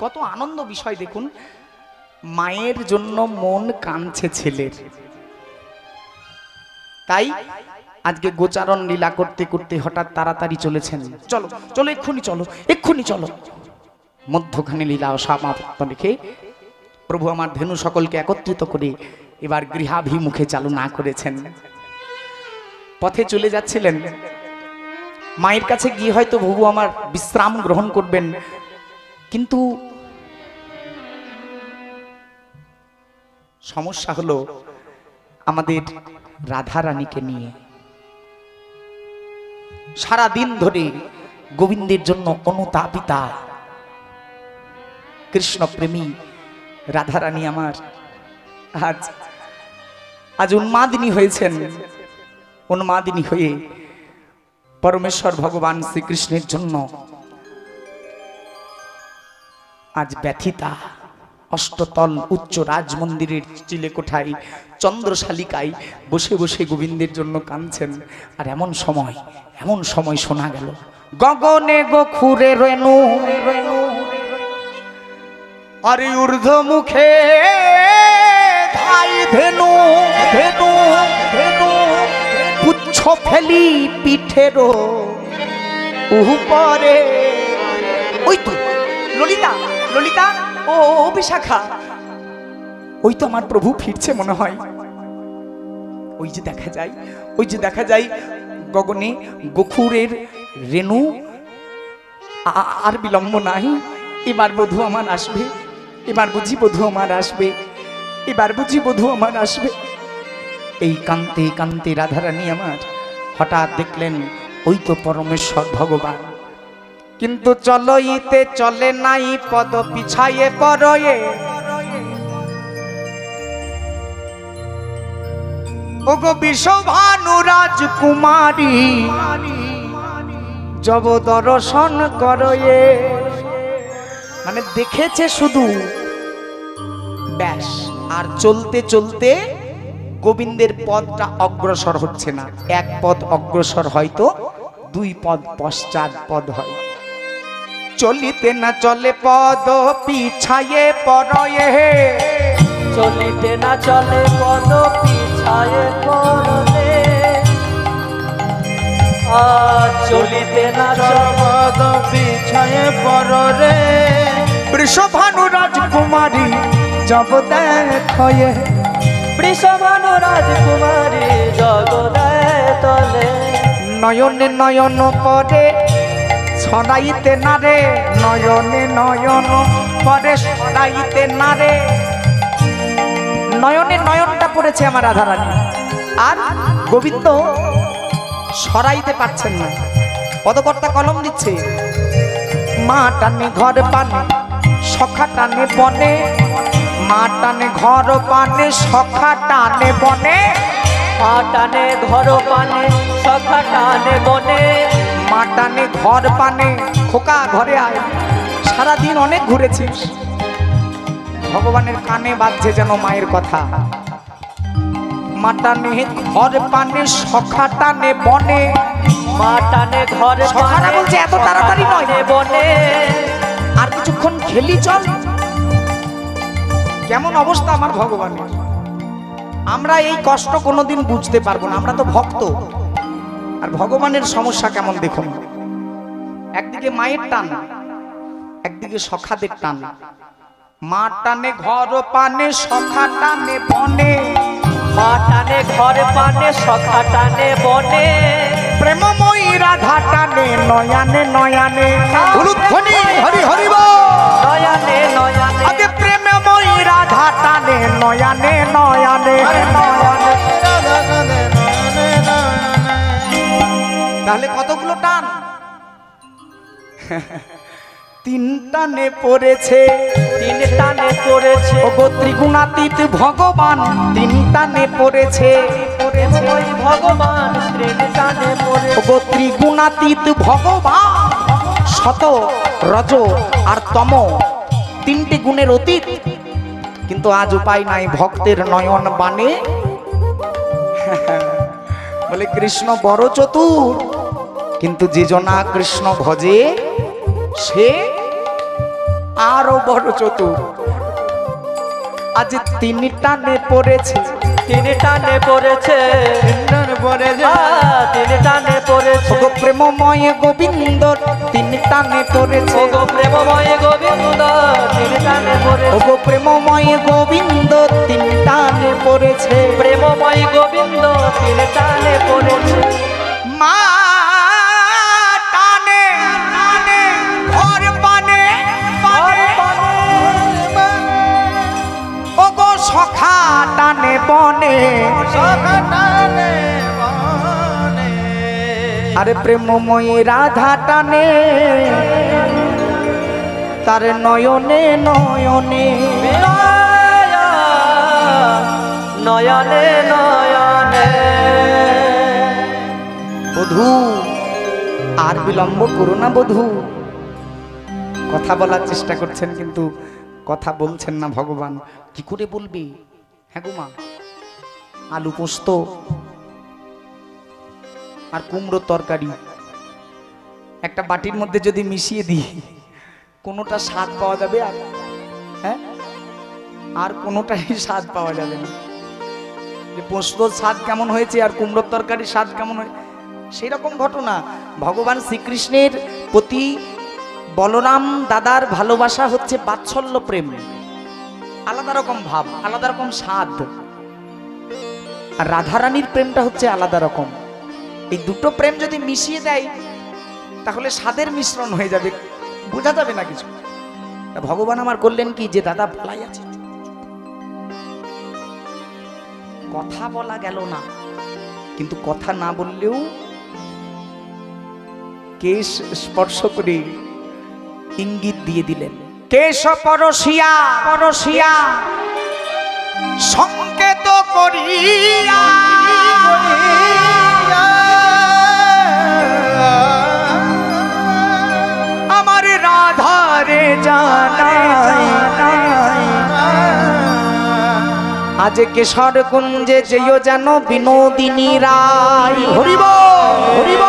কত আনন্দ বিষয় দেখুন, মায়ের জন্য মন কাঁদছে ছেলের। তাই আজকে গোচারণ লীলা করতে করতে হঠাৎ তাড়াতাড়ি চলেছেন, চলো চলো এক্ষুনি চলো, এক্ষুনি চলো। মধ্যখানে লীলা সমাপ্ত রেখে প্রভু আমার ধেনু সকলকে একত্রিত করে এবার গৃহাভিমুখে চালনা করেছেন। পথে চলে যাচ্ছিলেন, মায়ের কাছে গিয়ে হয়তো প্রভু আমার বিশ্রাম গ্রহণ করবেন, কিন্তু সমস্যা হলো আমাদের রাধা রানীকে নিয়ে। সারা দিন ধরে গোবিন্দের জন্য অনুতাপিতা কৃষ্ণ প্রেমী রাধা রানী আমার আজ উন্মাদিনী হয়েছেন। উন্মাদিনী হয়ে পরমেশ্বর ভগবান শ্রীকৃষ্ণের জন্য আজ ব্যথিতা। অষ্টতল উচ্চ রাজমন্দিরের চিলেকোঠায় চন্দ্রশালিকায় বসে বসে গোবিন্দের জন্য কাঁদছেন। আর এমন সময় শোনা গেল, গগনে গোখুরে রেণু, আরে ঊর্ধ্ব মুখে ধাই ধেনু, ধেনু ধেনু পুচ্ছ ফেলি পিঠের উপরে। ওই তো ললিতা, ললিতা ও বিশাখা, ওই তো আমার প্রভু ফিরছে মনে হয়। ওই যে দেখা যায় গগনে গোখুরের রেণু। আর বিলম্ব নাই, এবার বধূ আমার আসবে, এবার বুঝি বধূ আমার আসবে, এবার বুঝি বধূ আমার আসবে। এই কান্তে কান্তে রাধারানী আমার হঠাৎ দেখলেন ওই তো পরমেশ্বর ভগবান। কিন্তু চলইতে চলে নাই পদ পিছায়ে পরয়ে, ওগো বিশ্বভানু রাজকুমারী জব দর্শন করয়ে। মানে দেখেছে শুধু ব্যাস, আর চলতে চলতে গোবিন্দের পদটা অগ্রসর হচ্ছে না। এক পদ অগ্রসর হয়তো দুই পদ পশ্চাৎ পদ হয়। চলিতে না চলে পদ পিছায়ে পরয়ে, চলিতে না চলে পদ পিছায়ে পড়ে, চলিতে না চলে পদ পিছায়ে পড়ে। বৃষভানু রাজকুমারী জব দেখয়ে, বৃষভানু রাজকুমারী জগদয় তলে, নয়নে নয়ন পরে ছড়াইতে না রে, নয়নে নয়ন পরে ছড়াইতে না রে। নয়নে নয়নটা পড়েছে আমার রাধারানী, আর গোবিন্দ সরাইতে পারছেন না। পদকর্তা কলম দিচ্ছে, মা টানে ঘর পানে সখা টানে বনে, মা টানে ঘর পানে সখা টানে বনে, মা টানে ঘর পানে সখা টানে বনে, মা টানে ঘর পানে খোকা ঘরে আয়। সারাদিন অনেক ঘুরেছিস, ভগবানের কানে বাজছে যেন মায়ের কথা। মা টানে ঘর পানে সখা টানে বনে, মা টানে ঘর সখারা বলছে এত তাড়াতাড়ি নয়, বনে, আর কিছুক্ষণ খেলি চল। কেমন অবস্থা আমার ভগবানের। আমরা এই কষ্ট কোনোদিন বুঝতে পারবো না, আমরা তো ভক্ত। আর ভগবানের সমস্যা কেমন দেখুন, একদিকে মায়ের টান, একদিকে সখাদের টান। মা টানে ঘর পানে সখা টানে বনে, মা টানে ঘর পানে সখা টানে বনে, প্রেমময়ী রাধা টানে নয়ানে নয়ানে উলুধ্বনি হরি হরি বল। নয়নে নয়নে আগে প্রেমময়ী রাধা টানে নয়ানে নয়ানে নয়ানে। তাহলে কতগুলো টান? তিন টানে পড়েছে, তিন টানে পড়েছে ওগো ত্রিগুণাতীত ভগবান তিন টানে পড়েছে, ওই ভগবান তিন টানে পড়েছে ওগো ত্রিগুণাতীত ভগবান শত রজ আর তম তিনটে গুণের অতীত। কিন্তু আজ উপায় নাই, ভক্তের নয়ন বানে বলে কৃষ্ণ বড় চতুর, কিন্তু যে জনা কৃষ্ণ ভজে সে আরো বড় চতুর। আজ তিনি টানে পড়েছে, তিন টানে পড়েছে তিন টানে পড়েছে ওগো প্রেমময় গোবিন্দ তিনি টানে পড়েছে, ওগো প্রেমময় গোবিন্দ তিন টানে পড়েছে ওগো প্রেমময় গোবিন্দ তিনি টানে পড়েছে। প্রেমময় গোবিন্দ তিন টানে পড়েছে মা টানে টানে ঘর পানে ওগো সখা টানে বনে, আরে প্রেমময়ী রাধা টানে তার নয়নে নয়নে নয়নে নয়নে। বধূ আর বিলম্ব করো না বধূ। কথা বলার চেষ্টা করছেন কিন্তু কথা বলছেন না ভগবান। কি করে বলবি? হ্যাঁ গো মা, আলু পোস্ত আর কুমড়োর তরকারি একটা বাটির মধ্যে যদি মিশিয়ে দিই, কোনোটা স্বাদ পাওয়া যাবে? আর হ্যাঁ, আর কোনোটাই স্বাদ পাওয়া যাবে না। যে পোস্তর স্বাদ কেমন হয়েছে আর কুমড়োর তরকারির স্বাদ কেমন হয়েছে, সেই রকম ঘটনা। ভগবান শ্রীকৃষ্ণের প্রতি বলরাম দাদার ভালোবাসা হচ্ছে বাৎসল্য প্রেম, আলাদা রকম ভাব, আলাদা রকম স্বাদ। আর রাধারানীর প্রেমটা হচ্ছে আলাদা রকম। এই দুটো প্রেম যদি মিশিয়ে দেয় তাহলে স্বাদের মিশ্রণ হয়ে যাবে, বোঝা যাবে না কিছু। ভগবান আমার করলেন কি, যে দাদা বলাই আছে, কথা বলা গেল না, কিন্তু কথা না বললেও কেশ স্পর্শ করে ইঙ্গিত দিয়ে দিলেন। কেশ পরশিয়া পরশিয়া সংকেত করিয়া আমার রাধারে জানাই, আজ কেশর কুঞ্জে যেও যেন বিনোদিনী রায়। হরিব হরিব,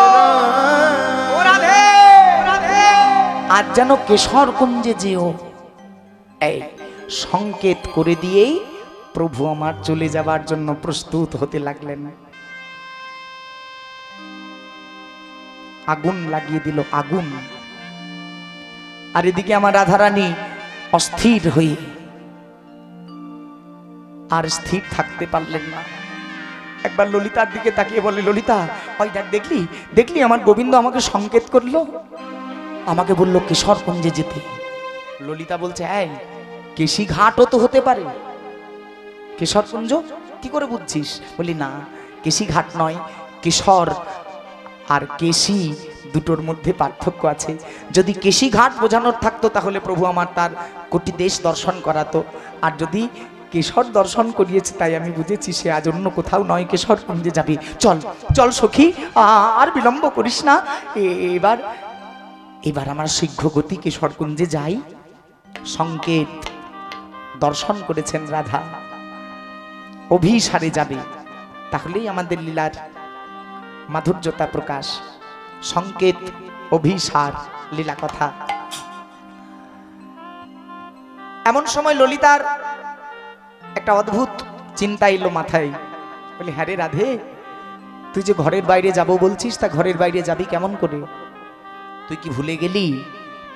আজ যেন কেশর কুঞ্জে যেও, এই সংকেত করে দিয়েই প্রভু আমার চলে যাবার জন্য প্রস্তুত হতে লাগলেন। আগুন লাগিয়ে দিল, আগুন। আর এদিকে আমার রাধারানী অস্থির হয়ে আর স্থির থাকতে পারলেন না। একবার ললিতার দিকে তাকিয়ে বলে, ললিতা ওই দেখ, দেখলি দেখলি আমার গোবিন্দ আমাকে সংকেত করলো, আমাকে বললো কেশর কুঞ্জে যেতে। ললিতা বলছে, এই কেশি ঘাটও তো হতে পারে, কেশর কুঞ্জ কি করে বুঝছিস? বলি না, কেশি ঘাট নয়, কেশর আর কেশি দুটোর মধ্যে পার্থক্য আছে। যদি কেশি ঘাট বোঝানোর থাকতো তাহলে প্রভু আমার তার কোটি দেশ দর্শন করাতো, আর যদি কেশর দর্শন করিয়েছে তাই আমি বুঝেছি সে আজ অন্য কোথাও নয়, কেশর কুঞ্জে যাবি। চল চল সখী, আর বিলম্ব করিস না, এবার এবার আমার শীঘ্র গতি কেশর কুঞ্জে যাই। সংকেত দর্শন করেছেন রাধা, অভিসারে যাবে, তাহলেই আমাদের লীলার মাধুর্যতা প্রকাশ। সংকেত, অভিসার, লীলা কথা। এমন সময় ললিতার একটা অদ্ভুত চিন্তা এলো মাথায়। বলি, হ্যাঁ রে রাধে, তুই যে ঘরের বাইরে যাব বলছিস, তা ঘরের বাইরে যাবি কেমন করে? তুই কি ভুলে গেলি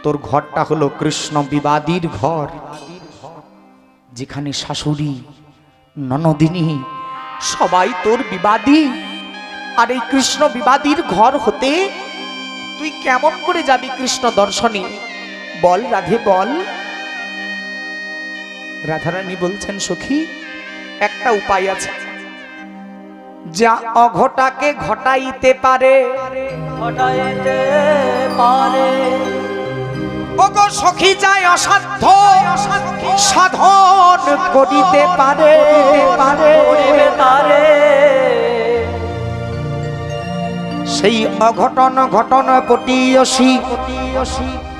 তোর ঘরটা হলো কৃষ্ণ বিবাদীর ঘর, যেখানে শাশুড়ি ননদিনী সবাই তোর বিবাদী। আর এই কৃষ্ণ বিবাদীর ঘর হতে তুই কেমন করে যাবি কৃষ্ণ দর্শনে? বল রাধে বল। রাধারানী বলছেন সখী, একটা উপায় আছে, যা অঘটাকে ঘটাইতে পারে ঘটাইতে পারে। ওগো সখী যায় অসাধ্য সাধন করিতে পারে করিবে তারে। সেই অঘটন ঘটন পটিয়সী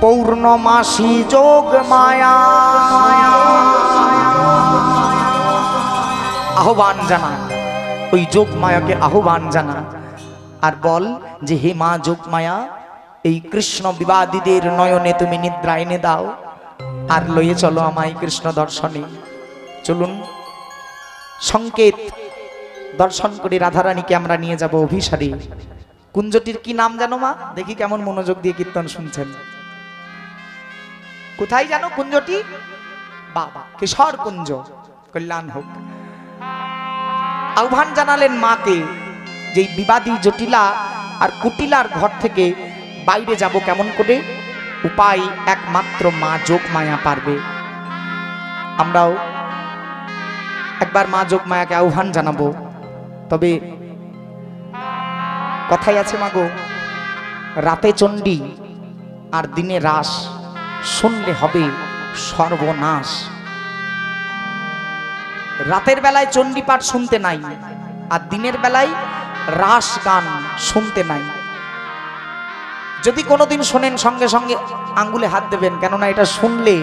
পৌর্ণমাসী যোগ মায়া আহ্বান জানা, ওই যোগ মায়াকে আহ্বান জানা আর বল যে হে মা যোগ মায়া, এই কৃষ্ণ বিবাদীদের নয়নে তুমি নিদ্রা এনে দাও আর লয়ে চলো আমায় কৃষ্ণ দর্শনে। চলুন সংকেত দর্শন করে রাধারানীকে আমরা নিয়ে যাব অভিসারী। কুঞ্জটির কি নাম জানো মা? দেখি কেমন মনোযোগ দিয়ে কীর্তন শুনছেন। কোথায় জানো কুঞ্জটি? বাবা কিশোর কুঞ্জ, কল্যাণ হোক। আহ্বান জানালেন মাকে যে বিবাদী জটিলা আর কুটিলার ঘর থেকে বাইরে যাব কেমন করে? উপায় একমাত্র মা যোগ মায়া পারবে। আমরাও একবার মা যোগ মায়াকে আহ্বান জানাবো। তবে কথাই আছে মাগো, রাতে চণ্ডী আর দিনে রাস, শুনলে হবে সর্বনাশ। রাতের বেলায় চণ্ডী পাঠ শুনতে নাই, আর দিনের বেলায় রাস গান শুনতে নাই। যদি কোনোদিন শোনেন সঙ্গে সঙ্গে আঙ্গুলে হাত দেবেন, কেননা এটা শুনলে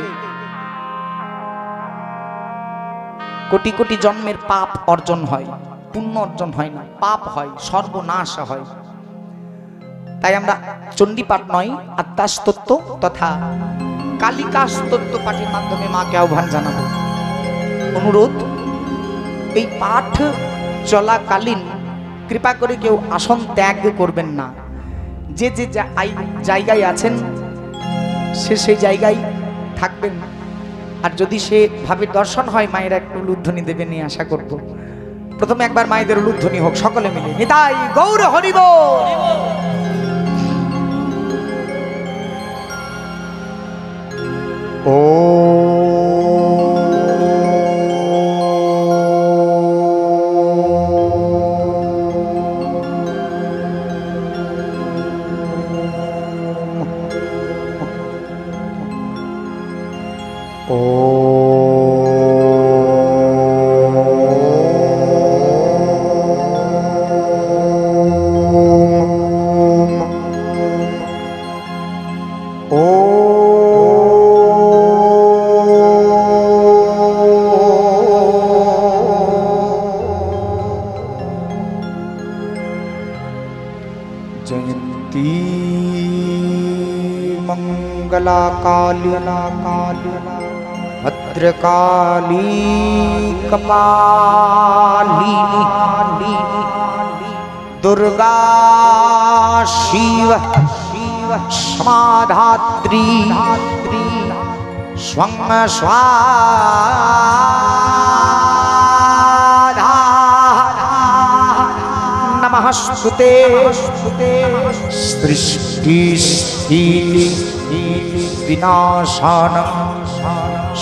কোটি কোটি জন্মের পাপ অর্জন হয়, পুণ্য অর্জন হয় না, পাপ হয়, সর্বনাশ হয়। তাই আমরা চণ্ডী পাঠ নয়, আত্মাস্তত্ব তথা কালিকাস্তত্ব পাঠের মাধ্যমে মাকে আহ্বান জানাবো। অনুরোধ, এই পাঠ চলাকালীন কৃপা করে কেউ আসন ত্যাগ করবেন না। যে যে জায়গায় আছেন সে সেই জায়গায় থাকবেন। আর যদি সে ভাবে দর্শন হয়, মায়েরা একটু উলুধ্বনি দেবে নিয়ে আশা করব। প্রথমে একবার মায়েদের উলুধ্বনি হোক সকলে মিলে। নিতাই গৌর হরি বল। ও जयंती मंगला काली भद्रकाली कपाली दुर्गा शिव समाधात्री स्वं स्वाधा नमस्ते सृष्टि स्थिति विनाशान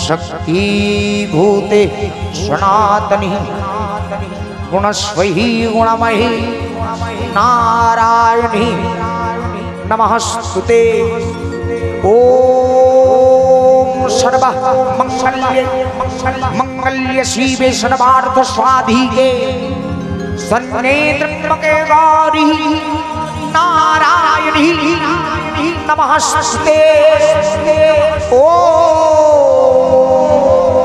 शक्ति भूते सनातनि गुणस्वही गुणमयी नारायणी नमस्ते। ओम सर्व मंगल्य शिवे सर्वार्थ स्वाधिके सन्नेत्रम्बके गौरी नारायणी नमस्ते। ओम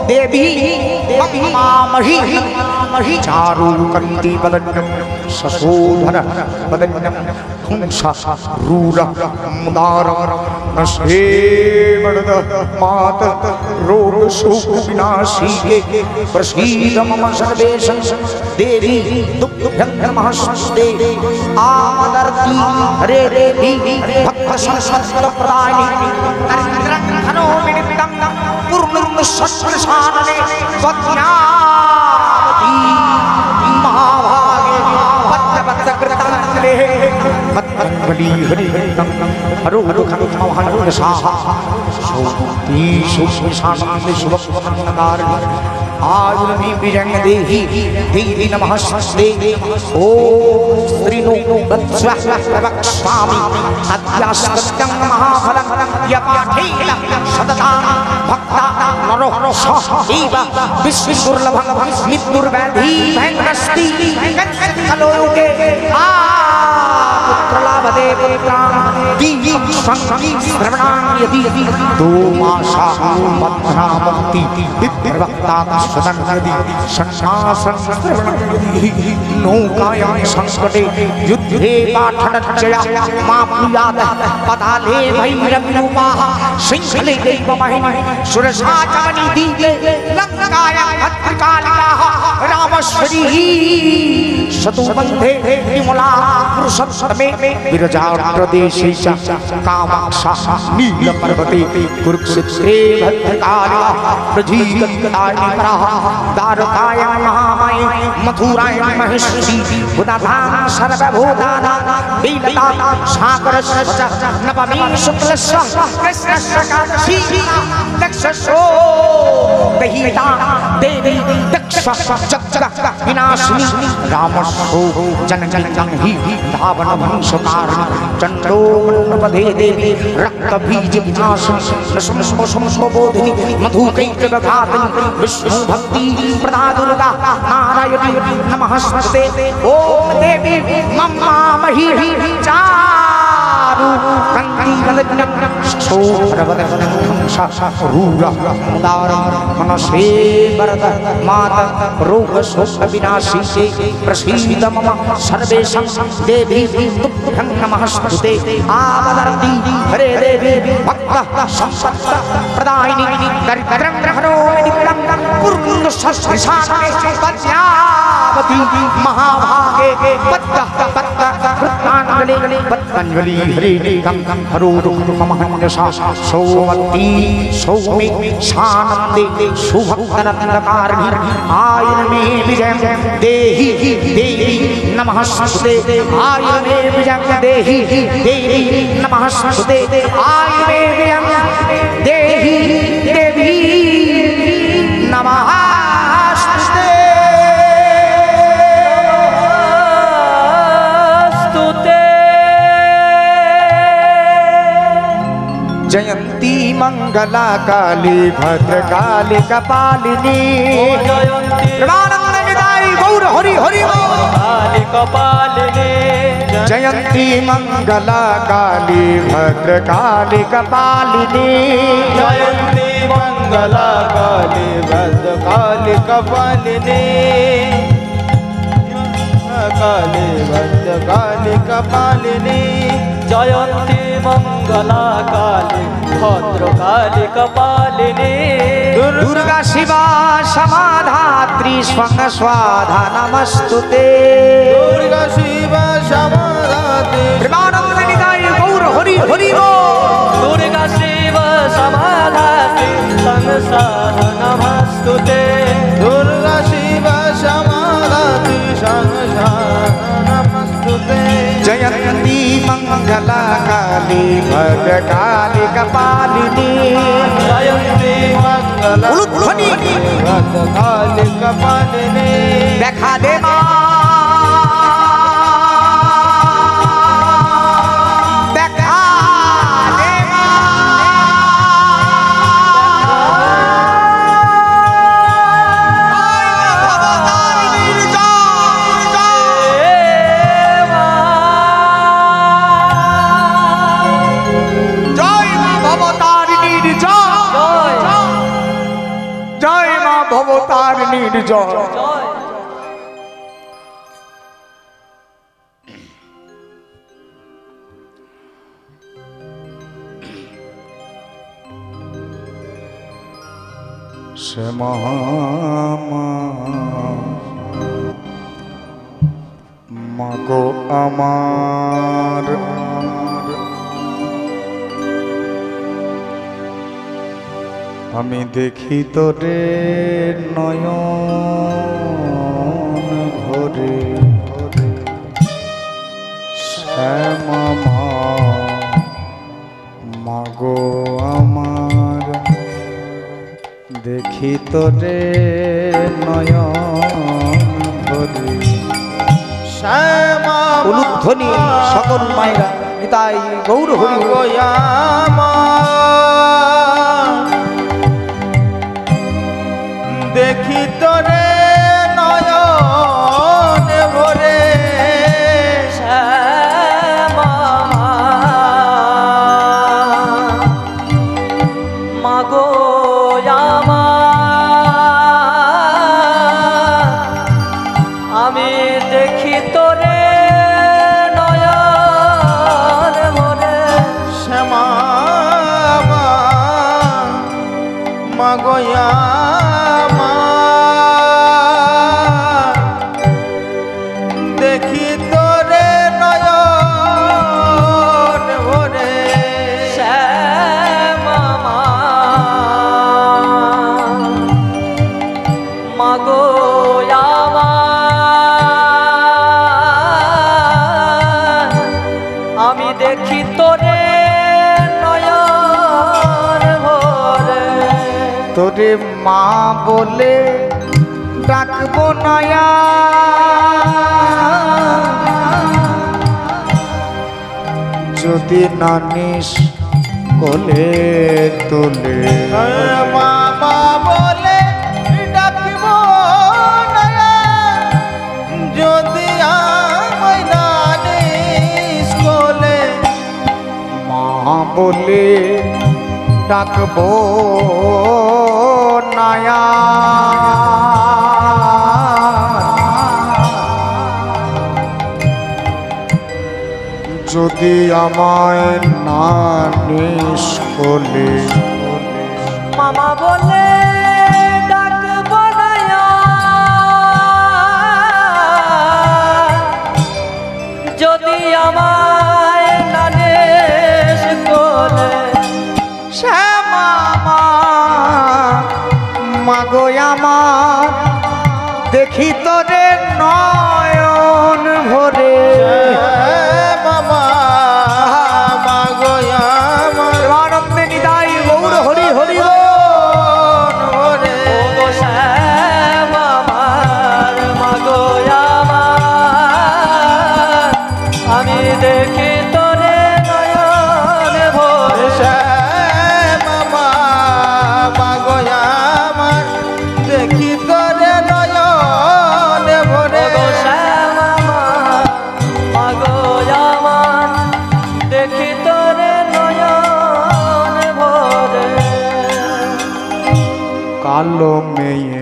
देवी मामहि चारुकन्ति वदन्यं सशोधर वदन्यं पुंसा रूर मुदार नशेवद मात रोग शोक विनाशी प्रसीद मम सर्वेशं देवी तुभ्यं नमस्ते। आमदर्ति हरे देवी भक्त संसद प्रदायिनी अरिन्द्रघनो विनितं पूर्णं सत्प्रसादने वज्ञाति महाभागे भक्त भक्त कृतं मंगली हरि हरो हरो खंड साहा सोती सुशांति शुभकार आयुर्मी विरंग देहि देहि नमः स्ते ओम श्रीनो वत्स्वामी अध्यासक्तं महाफलं यपाठेन सतता भक्ता नरो सैव विश्वदुर्लभं मृत्युर्व्याधि भयंकरस्ति कलोके पुत्रलाभदे पुत्रां दीहि संगी श्रवणां यदि दो मासा मध्ना मुक्ति विप्रवक्ता सदन्यदि संसासन श्रवणं यदि नौकायां संकटे युद्धे पाठनजया मा प्रियाद पदाले भैरविरूपाः सिंहले दैवमहिनि सुरसा चमनि दीले लङ्कायां भद्रकालिकाः रामश्वरीः शतुबन्धे विमला पुरुषोत्तमे विरजाप्रदेशे च कामाक्षा नीलपर्वते कुरुक्षेत्रे भद्रकालिकाः प्रजीवन्तानि पराः द्वारकायां महामाये मथुरायां महेश्वरी भूतानां सर्वभूतानां लीलता सागरस्य नवमी शुक्लस्य कृष्णस्य कादशी दक्षसो दहिता देवी दक्ष जगत विनाशिनी रामसो जन जन जन ही धावन वंशकारिणी चंडो मनपदे देवी रक्त बीज विनाशिनी नशमशमशमशमबोधिनी मधुकैकघातिनी विष्णु भक्ति प्रदा दुर्गा नारायणी नमस्ते ओम देवी मम्मा मही चारु कंकीलग्नं शोभरवदनं रूरा मुदारं मनसे वरद मात रोग शोक विनाशी प्रसीद मम सर्वेशं देवी तुभ्यं नमस्ते आवदर्ति हरे देवी भक्त संपत्त प्रदायिनी दरिद्रं हरो नित्यं कुर्वन्तु सस्विशाने पद्यावती महाभागे पद्य कृताञ्जलि पद्मञ्जलि हरे गं हरो दुःखमहन्यसा सौमती सौमे शानन्दे शुभक्तनन्दकारिणी आयन मे विजयं देहि देवी नमस्ते आयन मे विजयं देहि देवी नमस्ते आयन मे विजयं देहि देवी नमस्ते जयंती मंगला काली भद्रकाली कपालिनी प्रेमानंद निदाई गौर हरि हरि काली कपालिनी जयंती मंगला काली भद्रकाली कपालिनी जयंती मंगला काली भद्रकाली कपालिनी काली भद्रकाली कपालिनी जयंती मंगला काली भद्रकाली कपालिनी दुर्गा शिवा समाधात्री स्वंग स्वाधा नमस्तुते दुर्गा शिवा समाधात्री प्रेमानंद निदाई गौर हरि हरि दुर्गा शिव समाधात्री संसार नमस्तुते दुर्गा शिवा समाधात्री संसार नमस्तुते जयंती मंगला काली भद्रकाली कपालिनी जयंती मंगला उलुध्वनि भद्रकाली कपालिनी देखा दे मां देखा दे भवतारिणी जय श्यामा मागो আমার আমি দেখি তোরে নয়ন ভরে শ্যামা তোরে নয়ন ভরে শ্যামা উলুধ্বনি সকল মায়েরা নিতাই গৌর হরি বল। গোয়ামা দেখি তোরে নয়ন ভরে শ্যামা মাগো আমি দেখি তোরে নয়ন ভরে শ্যামা মা গোয়ামা দেখি তোরে নয়ন ভরে শ্যামা মাগো আমি দেখি তোরে নয়ন ভরে তোরে মা বলে ডাকবো নয়া যদি নানিস কোলে তোলে মামা বলে ডাকিব না যদি আমায় নানিস কোলে মা বলে ডাকবো নয়া যদি আমায় নানিস কোলে মামা বলে ডাকব না যদি আমায় নানিস কোলে শ্যামা মাগো আমার দেখি তোরে নয়ন ভরে মামা মা গোয়ামা আনন্দে নিদাই গৌর হরি হরি বল। ভরে ওগো শ্যামা মাগো আমি দেখি তোরে নয়ন ভরে শ্যামা মা গোয়ামা দেখি তোরে নয়ন ভরে ওগো শ্যামা মাগো দেখি তোরে নয়ন ভরে কালো মেয়ে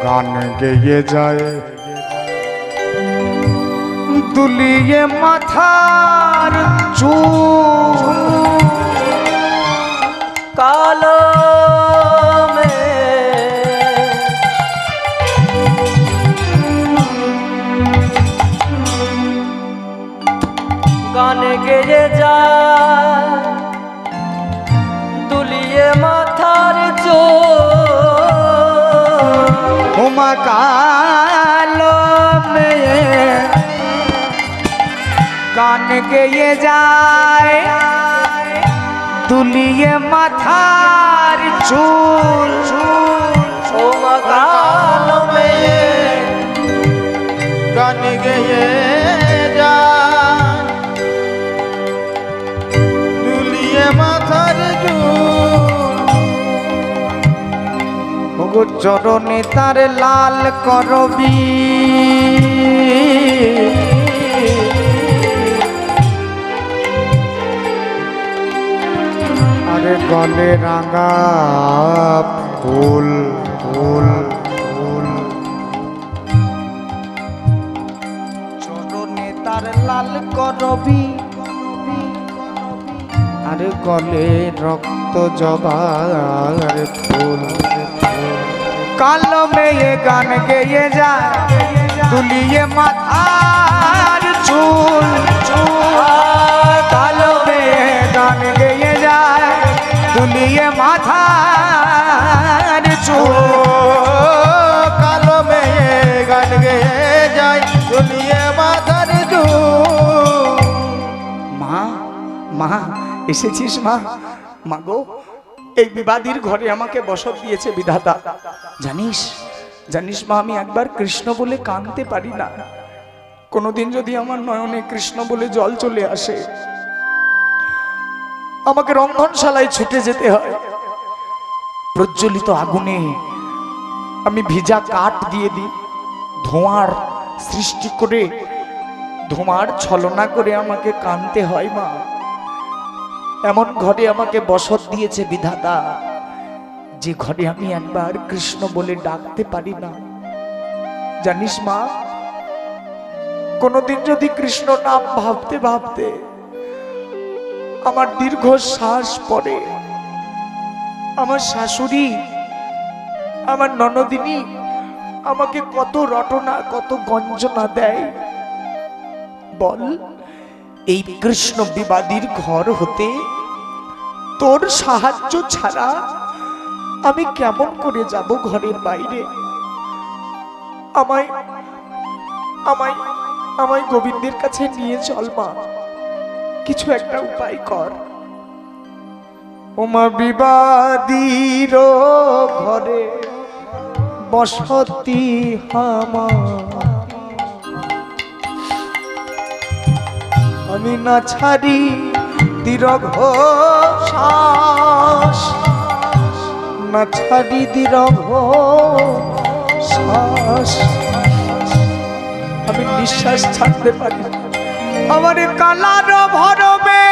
গান গেয়ে যায় দুলিয়ে মাথার চুল কালো গানে গেয়ে যায় দুলিয়ে মাথার চোখ উমা কালো মেয়ে গান গেয়ে যায় দুলিয়ে মাথার চুল ও মা কালো মেয়ে গান গেয়ে যায় দুলিয়ে মাথার চুল ওগো চরণে তার লাল করবি আরে গলে রাঙা ফুল ফুল ফুল চরণে তার লাল করবি আরে গলে রক্ত জবার ফুল কালো মেয়ে গান গেয়ে যায় দুলিয়ে মাথার চুল কালো মেয়ে গান গেয়ে যায় দুলিয়ে মাথার চুল কালো মেয়ে গান গেয়ে যায় দুলিয়ে মাথার চুল মা মা এসেছিস মা মা গো এই বিবাদীর ঘরে আমাকে বসত দিয়েছে বিধাতা। জানিস জানিস মা, আমি একবার কৃষ্ণ বলে কাঁদতে পারি না। কোনোদিন যদি আমার নয়নে কৃষ্ণ বলে জল চলে আসে, আমাকে রন্ধনশালায় ছুটে যেতে হয়। প্রজ্বলিত আগুনে আমি ভিজা কাঠ দিয়ে দিই, ধোঁয়ার সৃষ্টি করে, ধোঁয়ার ছলনা করে আমাকে কাঁদতে হয় মা। এমন ঘরে আমাকে বসত দিয়েছে বিধাতা, যে ঘরে আমি একবার কৃষ্ণ বলে ডাকতে পারি না। জানিস মা, কোনদিন যদি কৃষ্ণ নাম ভাবতে ভাবতে আমার দীর্ঘ শ্বাস পড়ে, আমার শাশুড়ি, আমার ননদিনী আমাকে কত রটনা, কত গঞ্জনা দেয়। বল, এই কৃষ্ণ বিবাদীর ঘর হতে তোর সাহায্য ছাড়া আমি কেমন করে যাব ঘরের বাইরে? আমায় আমায় আমায় গোবিন্দের কাছে নিয়ে চল মা, কিছু একটা উপায় কর। ওমা বিবাদীর ঘরে বসতি আমার, আমি না ছাড়ি দীর্ঘ শ্বাস, না ছাড়ি দীর্ঘ শ্বাস, আমি নিঃশ্বাস ছাড়তে পারি। আমার কালার ভরমে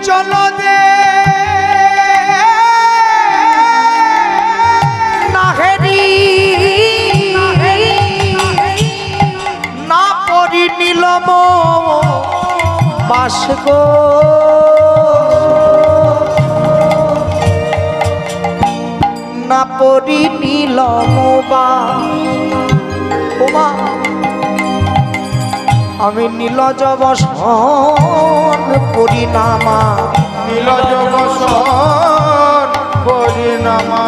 চলো দে নাহেরি, না পরি নীলম বাস গো, না পরি নীলম বাস। আমি নীলজ বসন পরিণামা, নীলজ বসন পরিণামা,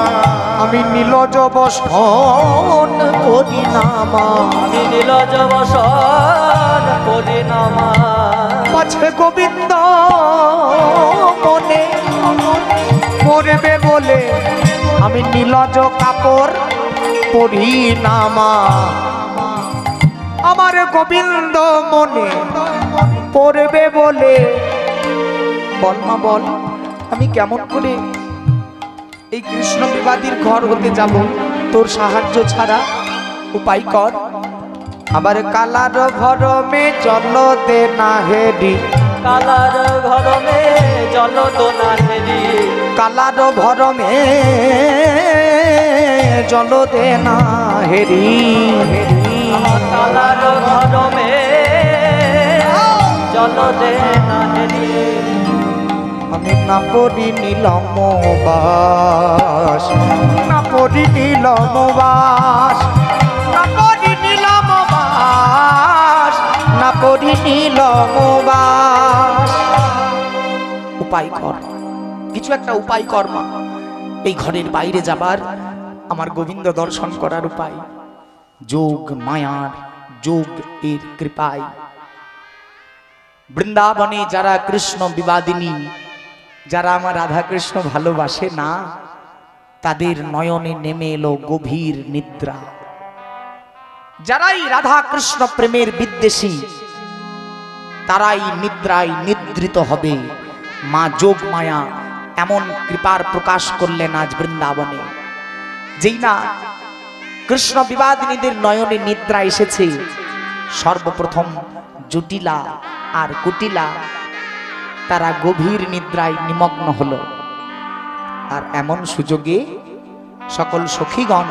আমি নীলজ বসন পরিণামা, আমি নীলজ বসন পরিণামা। পাছে গোবিন্দ মনে পড়বে বলে আমি নীলজ কাপড় পরিণামা, আমার গোবিন্দ মনে পড়বে বলে। বল মা বল, আমি কেমন করে এই কৃষ্ণ বিবাদীর ঘর হতে যাব তোর সাহায্য ছাড়া? উপায় কর। আবার কালার ভরমে চল দে না হেরি, কালার ঘরমে জল দোনা হেরি, কালার ভরমে চল দে না হেরি, কালার ঘরমে জল দে না হেরি। আমি না পড়ি নীলম বাস, না পড়ি নীলম বাস, না পড়ি নীলম বাস, না পড়ি নীলম বাস। উপায় কর, কিছু একটা উপায় কর মা, এই ঘরের বাইরে যাবার, আমার গোবিন্দ দর্শন করার উপায়। যোগ মায়ার, যোগ এর কৃপায় বৃন্দাবনে যারা কৃষ্ণ বিবাদিনী, যারা আমার রাধা কৃষ্ণ ভালোবাসে না, তাদের নয়নে নেমে এলো গভীর নিদ্রা। যারাই রাধা কৃষ্ণ প্রেমের বিদ্বেষী, তারাই নিদ্রায় নিদ্রিত হবে। মা যোগ মায়া এমন কৃপার প্রকাশ করলেন আজ বৃন্দাবনে, যেই না কৃষ্ণ বিবাদিনীদের নয়নে নিদ্রা এসেছে, সর্বপ্রথম জটিলা আর কুটিলা তারা গভীর নিদ্রায় নিমগ্ন হলো। আর এমন সুযোগে সকল সখীগণ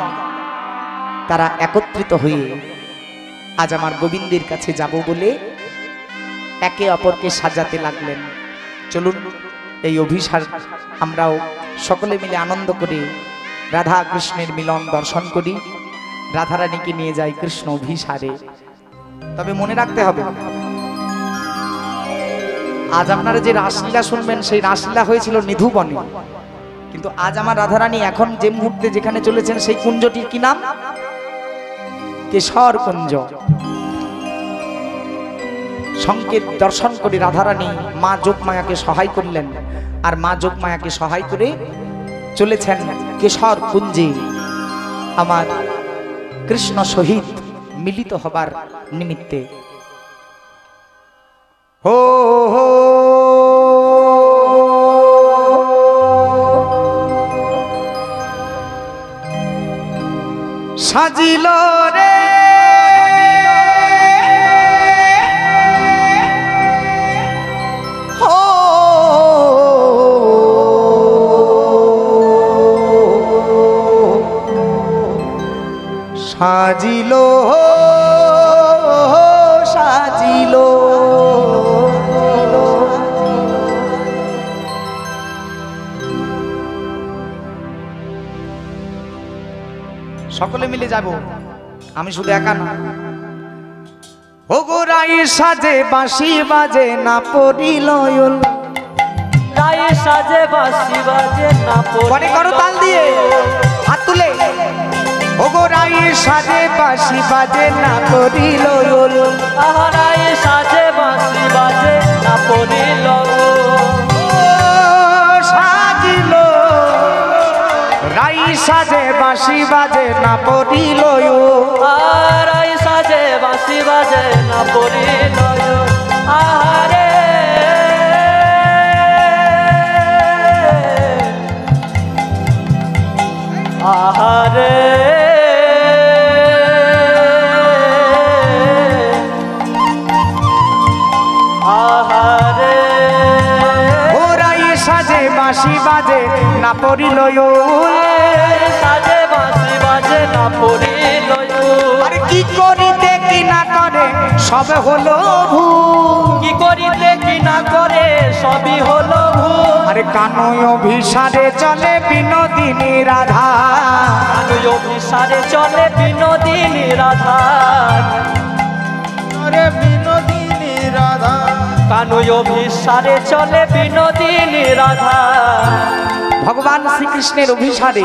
তারা একত্রিত হয়ে আজ আমার গোবিন্দের কাছে যাব বলে একে অপরকে সাজাতে লাগলেন। চলুন এই অভিসার আমরাও সকলে মিলে আনন্দ করে রাধা কৃষ্ণের মিলন দর্শন করি, রাধারানীকে নিয়ে যাই কৃষ্ণ অভিসারে। তবে মনে রাখতে হবে, আজ আপনারা যে রাসলীলা শুনবেন সেই রাসলীলা হয়েছিল নিধুবনে, কিন্তু আজ আমার রাধারানী এখন যে মুহূর্তে যেখানে চলেছেন সেই কুঞ্জটির কি নাম? কেশর কুঞ্জ। সংকেত দর্শন করে রাধারানী মা যোগমায়াকে সহায় করলেন, আর মা যোগমায়াকে সহায় করে চলেছেন কেশর কুঞ্জে আমার কৃষ্ণ সহিত মিলিত হবার নিমিত্তে। হো হো সাজিল রে হো সাজিল সাজিল সকলে মিলে যাব, আমি শুধু একা না। ওগো রাই সাজে বাঁশি বাজে না পড়িল রাই সাজে বাঁশি বাজে না পরে করো তাল দিয়ে হাত তুলে। ওগো রাই সাজে বাঁশি বাজে না পড়িল রাই সাজে বাঁশি বাজে না পড়িল সাজিল রাই সাজে বাঁশি বাজে না পড়িল রাই সাজে বাঁশি বাজে না পড়িল আহারে আহারে আহারে ও রাই সাজে বাঁশি বাজে না পড়িল সাজে বাঁশি বাজে না পড়িল আরে কি করিতে কি না করে সব হলো ভুল, কি করিতে কি না করে সবই হলো ভুল আরে কানয় অভিসারে চলে বিনোদিনী রাধা, কানয় অভিসারে চলে বিনোদিনী রাধা আরে বিনোদিনী রাধা কানয় অভিসারে চলে বিনোদিনী রাধা ভগবান শ্রীকৃষ্ণের অভিসারে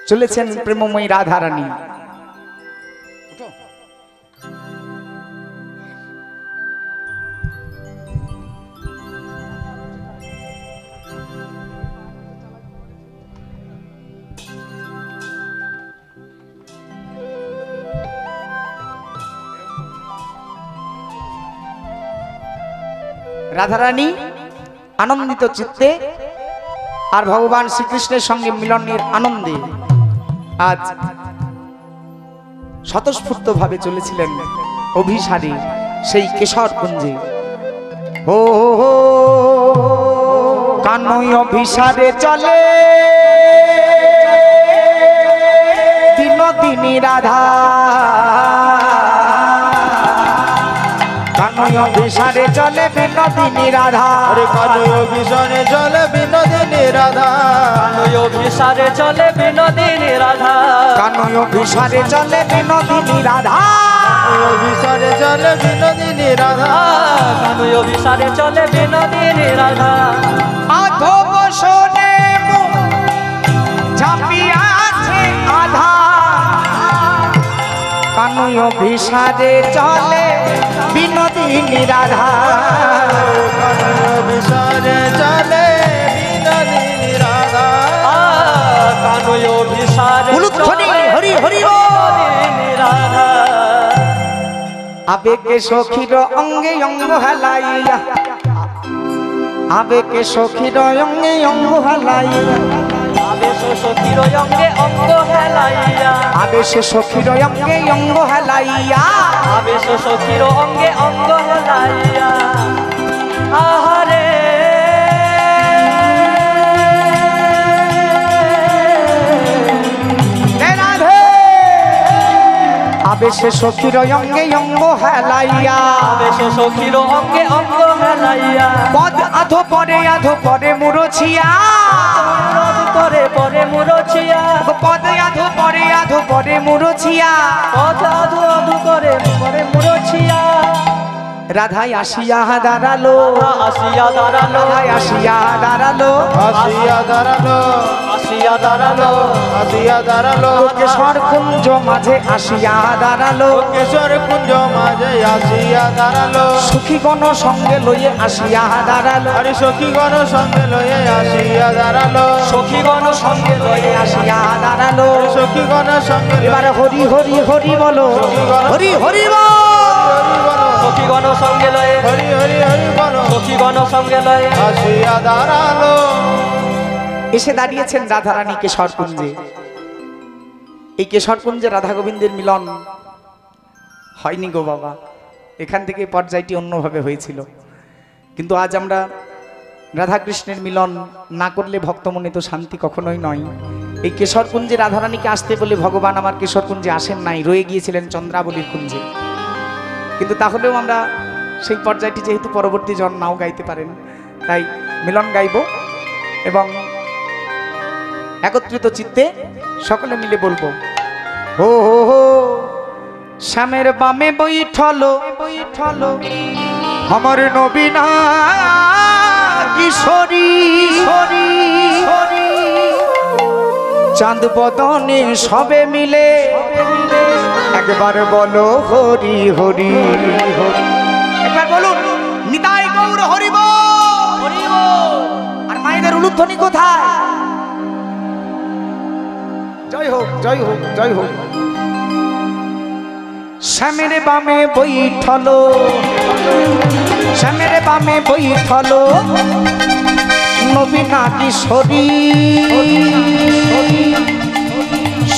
চলেছেন প্রেমময়ী রাধারানী। রাধারানী আনন্দিত চিত্তে আর ভগবান শ্রীকৃষ্ণের সঙ্গে মিলনের আনন্দে আজ স্বতঃস্ফূর্ত ভাবে চলেছিলেন অভিসারে সেই কেশর কুঞ্জে। হো হো কানই অভিসারে চলে বিনোদিনী রাধা, কানই অভিসারে চলে বিনোদিনী রাধা, আরে কানয় অভিসারে চলে বিনোদিনী রাধা কানয় অভিসারে চলে বিনোদিনী রাধা কানই অভিসারে চলে বিনোদিনী রাধা, অভিসারে চলে বিনোদিনী রাধা কানয় অভিসারে চলে বিনোদিনী রাধা আধো বসনে ঝাঁপিয়াছে আধা, কানই অভিসারে চলে বিনোদিনী রাধা, কানয় অভিসারে চলে বিনোদিনী রাধা কানয় অভিসারে উলুধ্বনি হরি হরি বল। বিনোদিনী রাধা আবেগে সখীর অঙ্গে অঙ্গ হালাইয়া, আবেগে সখীর অঙ্গে অঙ্গ হালাইয়া, আবেশ সখীর অঙ্গে অঙ্গ হেলাইয়া আবেশে সখীর অঙ্গে অঙ্গ হালাইয়া, আবেশ সখীর অঙ্গে অঙ্গ হেলাইয়া আহারে আবেশে সখীর অঙ্গে অঙ্গ হেলাইয়া, আবেশ সখীর অঙ্গে অঙ্গ হেলাইয়া পদ আধো পরে মুরছিয়া, করে পরে মুরছিয়া পদ আধো পরে মুরছিয়া, পদ আধু আধু করে পরে মুরছিয়া রাধাই আসিয়া দাঁড়ালো, আসিয়া দাঁড়ালো রাধাই আসিয়া দাঁড়ালো, আসিয়া দাঁড়ালো আসিয়া আসিয়া দাঁড়ালো, আসিয়া দাঁড়ালো, কেশর কুঞ্জ মাঝে আসিয়া দাঁড়ালো, কেশর কুঞ্জ মাঝে আসিয়া দাঁড়ালো, সখীগণ সঙ্গে লইয়ে আসিয়া দাঁড়ালো, আরে সখীগণ সঙ্গে লয়ে আসিয়া দাঁড়ালো, সখীগণ সঙ্গে লয়ে আসিয়া দাঁড়ালো। সখীগণ সঙ্গে এবারে হরি হরি হরি বলো, হরি হরি বল। সখীগণ সঙ্গে লয়ে হরি হরি হরি বলো, সখীগণ সঙ্গে লয়ে আসিয়া দাঁড়ালো। এসে দাঁড়িয়েছেন রাধারানী কেশরকুঞ্জে। এই কেশরকুঞ্জে রাধা গোবিন্দের মিলন হয়নি গো বাবা, এখান থেকে পর্যায়টি অন্যভাবে হয়েছিল। কিন্তু আজ আমরা রাধা কৃষ্ণের মিলন না করলে ভক্তমনে তো শান্তি কখনোই নয়। এই কেশরকুঞ্জে রাধারানীকে আসতে বলে ভগবান আমার কেশরকুঞ্জে আসেন নাই, রয়ে গিয়েছিলেন চন্দ্রাবলীর কুঞ্জে। কিন্তু তাহলেও আমরা সেই পর্যায়টি যেহেতু পরবর্তী জন নাও গাইতে পারেন, তাই মিলন গাইব এবং একত্রিত চিত্তে সকলে মিলে বলবো, হো হো হো শ্যামের বামে বৈঠলো বৈঠলো আমার নবীনা কিশোরী, চাঁদ বদনে সবে মিলে একবার বলো হরি হরি হরি। একবার বলুন নিতাই গৌর হরি বল। আর মায়েদের উলুধ্বনি কোথায়? জয় হোক জয় হোক জয় হোক। শ্যামের বামে বৈঠলো, শ্যামের বামে বৈঠলো নবীনা কিশোরী,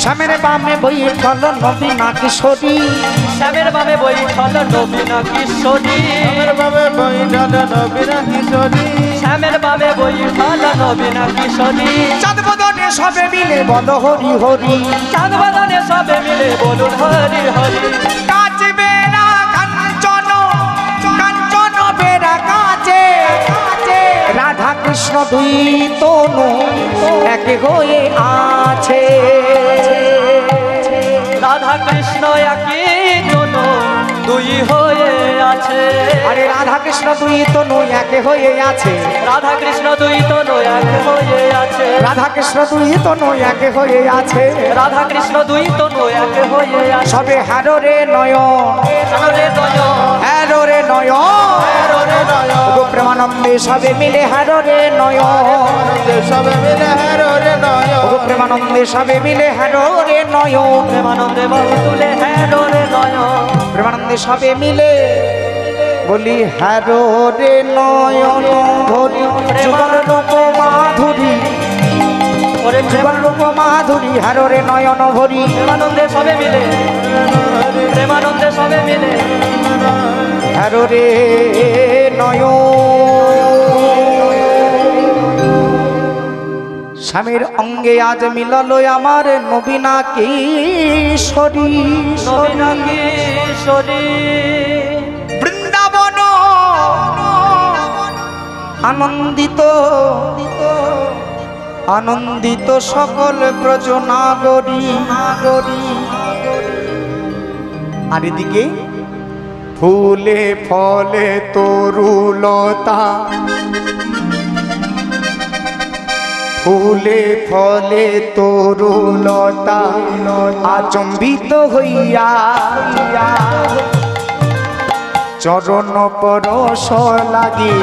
শ্যামের বামে বৈঠলো নবীনা কিশোরী, শ্যামের বামে বৈঠল নবীনা কিশোরী, শ্যামের বামে বৈঠল নবীনা কিশোরী, শ্যামের বামে বৈঠল নবীনা কিশোরী, চাঁদ বদনে সবে মিলে বলো হরি হরি, চাঁদ বদনে সবে মিলে বলুন হরি হরি। কাছে বেড়া কাঞ্চন, কাঞ্চন বেড়া কাছে, রাধা কৃষ্ণ দুই তনু এক হয়ে আছে, রাধা কৃষ্ণ একই তনু দুই হয়ে আছে, আরে রাধা কৃষ্ণ দুই তনু এক হয়ে আছে, রাধা কৃষ্ণ দুই তনু এক হয়ে আছে, রাধা কৃষ্ণ দুই তনু এক হয়ে আছে, রাধা কৃষ্ণ দুই তনু এক হয়ে আছে, সবে হারো রে নয়ন, রে নয়ন, হারো রে নয়ন, হেরো রে নয়ন, ওগো প্রেমানন্দে সবে মিলে হারো রে নয়ন, সবে মিলে হেরো রে নয়ন, ওগো প্রেমানন্দে সবে মিলে হারো রে নয়ন, প্রেমানন্দে বাহু তুলে হ্যারো রে নয়ন, প্রেমানন্দে সবে মিলে বলি হারো রে নয়ন ভরি, যুগল রূপ মাধুরী, ওরে যুগল রূপ মাধুরী হারো রে নয়ন ভরি, প্রেমানন্দে সবে মিলে, প্রেমানন্দে সবে মিলে হারো রে নয়ন। স্বামীর অঙ্গে আজ মিললো আমার নবীনা কিশোরী, নবীনা কিশোরী, বৃন্দাবন আনন্দিত, আনন্দিত সকল ব্রজ নাগরী, আর এদিকে ফুলে ফলে তরুলতা, ফুলে ফলে তরুলতা আচম্বিত হইয়া চরণ পরশ লাগি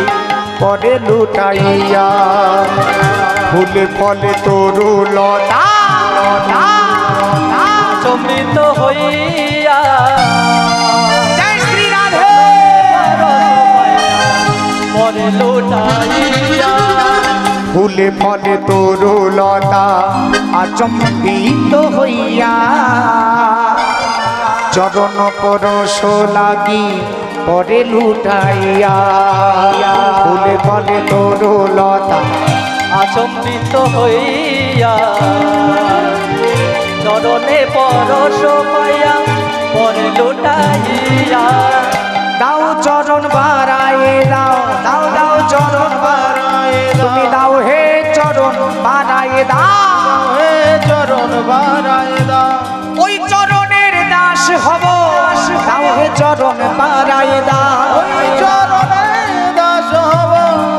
পরে লুটাইয়া, ফুলে ফলে তরুলতা চম্বিত হইয়া জয় শ্রী রাধে, পরে লুটাইয়া, ফুলে ফলে তরুলতা আচম্বিত হইয়া চরণ পরশ লাগি পরে লুটাইয়া, ফুলে ফলে তরুলতা আচম্বিত হইয়া চরণে পরশ পাইয়া পরে লুটাইয়া, দাও চরণ বাড়ায়ে দাও, দাও দাও চরণ বাড়ায়ে তুমি দাও হে চরণ বাড়ায়ে দাও, হে চরণ বাড়ায় দাও, ওই চরণের দাস হব, দাও হে চরণ বাড়ায়ে দাও, ওই চরণে দাস হব,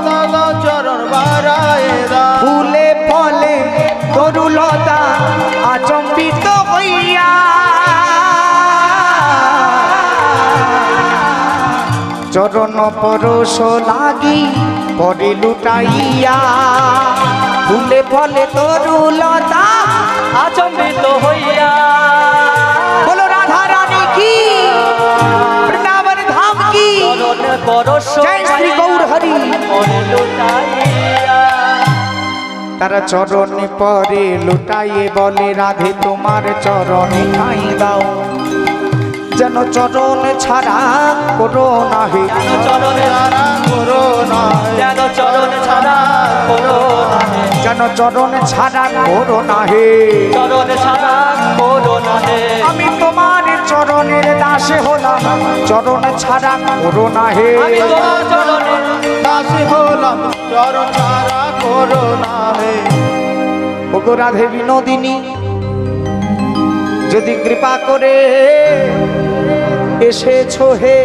দাদা চরণ বাড়ায় দাও, ফুলে ফলে তরু তরুলতা আচম্বিত হইয়া চরণ পরশ লাগি পরে লুটাইয়া ফুলে ফলে তরুলতা আচম্বিত হইয়া বলো রাধা রানী কি বৃন্দাবন ধাম কি চরণ পরশ জয় শ্রী গৌর হরি পরে লুটাইয়া তারা চরণে পরে লুটাইয়ে বলে রাধে তোমার চরণে ঠাঁই দাও যেন চরণ ছাড়া করো না হে যেন চরণে তারা করোনা যেন চরণ ছাড়া করো না হে যেন চরণ ছাড়া করো না হে চরণ ছাড়া করো না হে আমি তোমার চরণের দাসে হলাম চরণ ছাড়া করো না হে আমি তোমার চরণে দাসী হলাম চরণ তারা করোনা হে ওগো রাধে বিনোদিনী যদি কৃপা করে এসেছো হে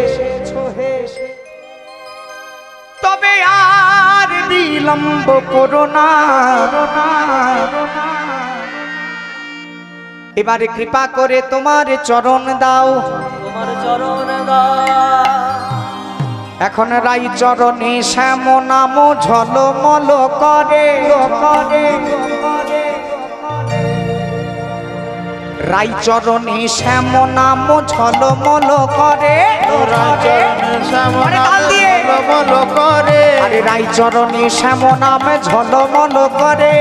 তবে আর বিলম্ব করো না এবারে কৃপা করে তোমার চরণ দাও তোমার চরণ দাও এখন রাই চরণে শ্যাম নাম ঝলমল করে রাই চরণে শ্যাম নাম ঝলমল করে চরণের শ্যামনা তাল দিয়ে। বল করে আরে রাই চরণে শ্যাম নাম ঝলমল করে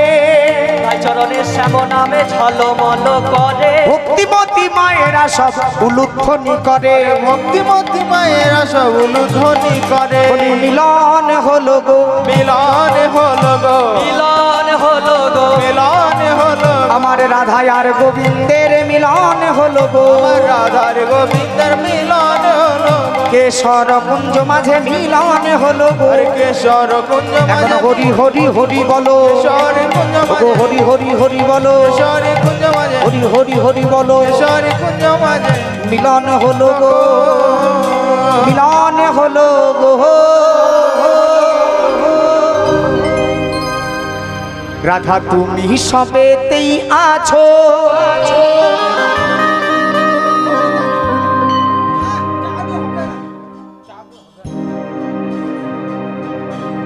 তাই চরণে শ্যাম নামে ঝলমল করে ভক্তিমতী মায়েরা সব উলুধ্বনি করে ভক্তিমতী মায়েরা সব উলুধ্বনি করে বলি মিলন হলো গো মিলন হলো গো মিলন হলো গো মিলন হলো আমার রাধা আর গোবিন্দের মিলন হলো গো আমার রাধার গোবিন্দের মিলন হলো কেশর কুঞ্জ মাঝে মিলন হলো গো আর কেশর কুঞ্জ এখন মাঝে হরি হরি হরি বলো কেশর কুঞ্জ ওগো মাঝে হরি হরি হরি বলো কেশর কুঞ্জ মাঝে হরি হরি হরি বলো কেশর কুঞ্জ মাঝে মিলন হলো গো মিলন হলো গো রাধা তুমি সবেতেই আছো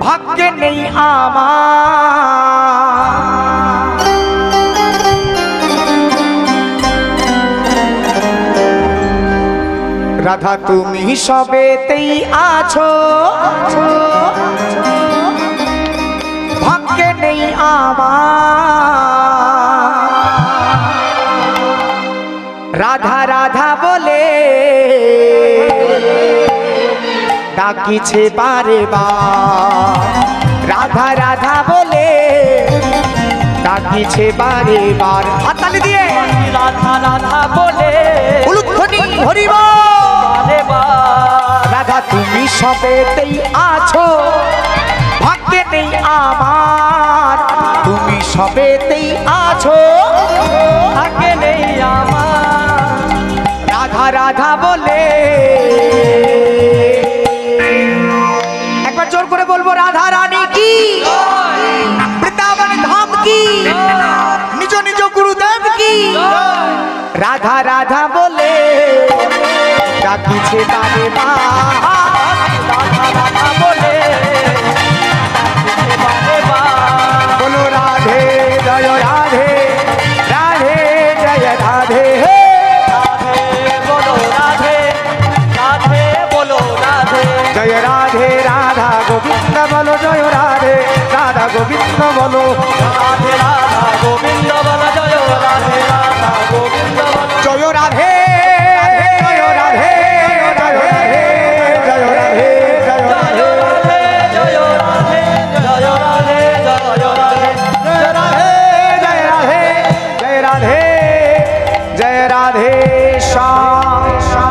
ভাগ্যে নেই আমার রাধা তুমি সবেতেই আছো ভাগ্যে নেই আমার রাধা রাধা বলে ডাকিছে বারে বার রাধা রাধা বলে ডাকিছে বারে বার হাততালি দিয়ে রাধা রাধা বলে উলুধ্বনি হরিবল বারে বার রাধা তুমি সবেতেই আছো ভাগ্যে নেই আমার তুমি সবেতেই আছো থাকে নেই আমার রাধা রাধা বলে একবার জোর করে বলবো রাধা রানী কি বৃন্দাবন ধাম কি নিজ নিজ গুরুদেব কি রাধা রাধা বলে ডাকিছে বারে বার রাধা রাধা বলে বারে বার বলো রাধে জয় রাধে রাধে জয় রাধে রাধে বলো রাধে রাধে বলো রাধে জয় রাধে রাধা গোবিন্দ বলো জয় রাধে রাধা গোবিন্দ বলো রাধে রাধা গোবিন্দ বল জয় রাধে রাধা গোবিন্দ বল জয় রাধে জয় রাধে জয় রাধে জয় রাধে জয় রাধে জয় রাধে জয় রাধে জয় রাধে জয় রাধে জয় রাধে জয় রাধে জয় রাধে শ্যাম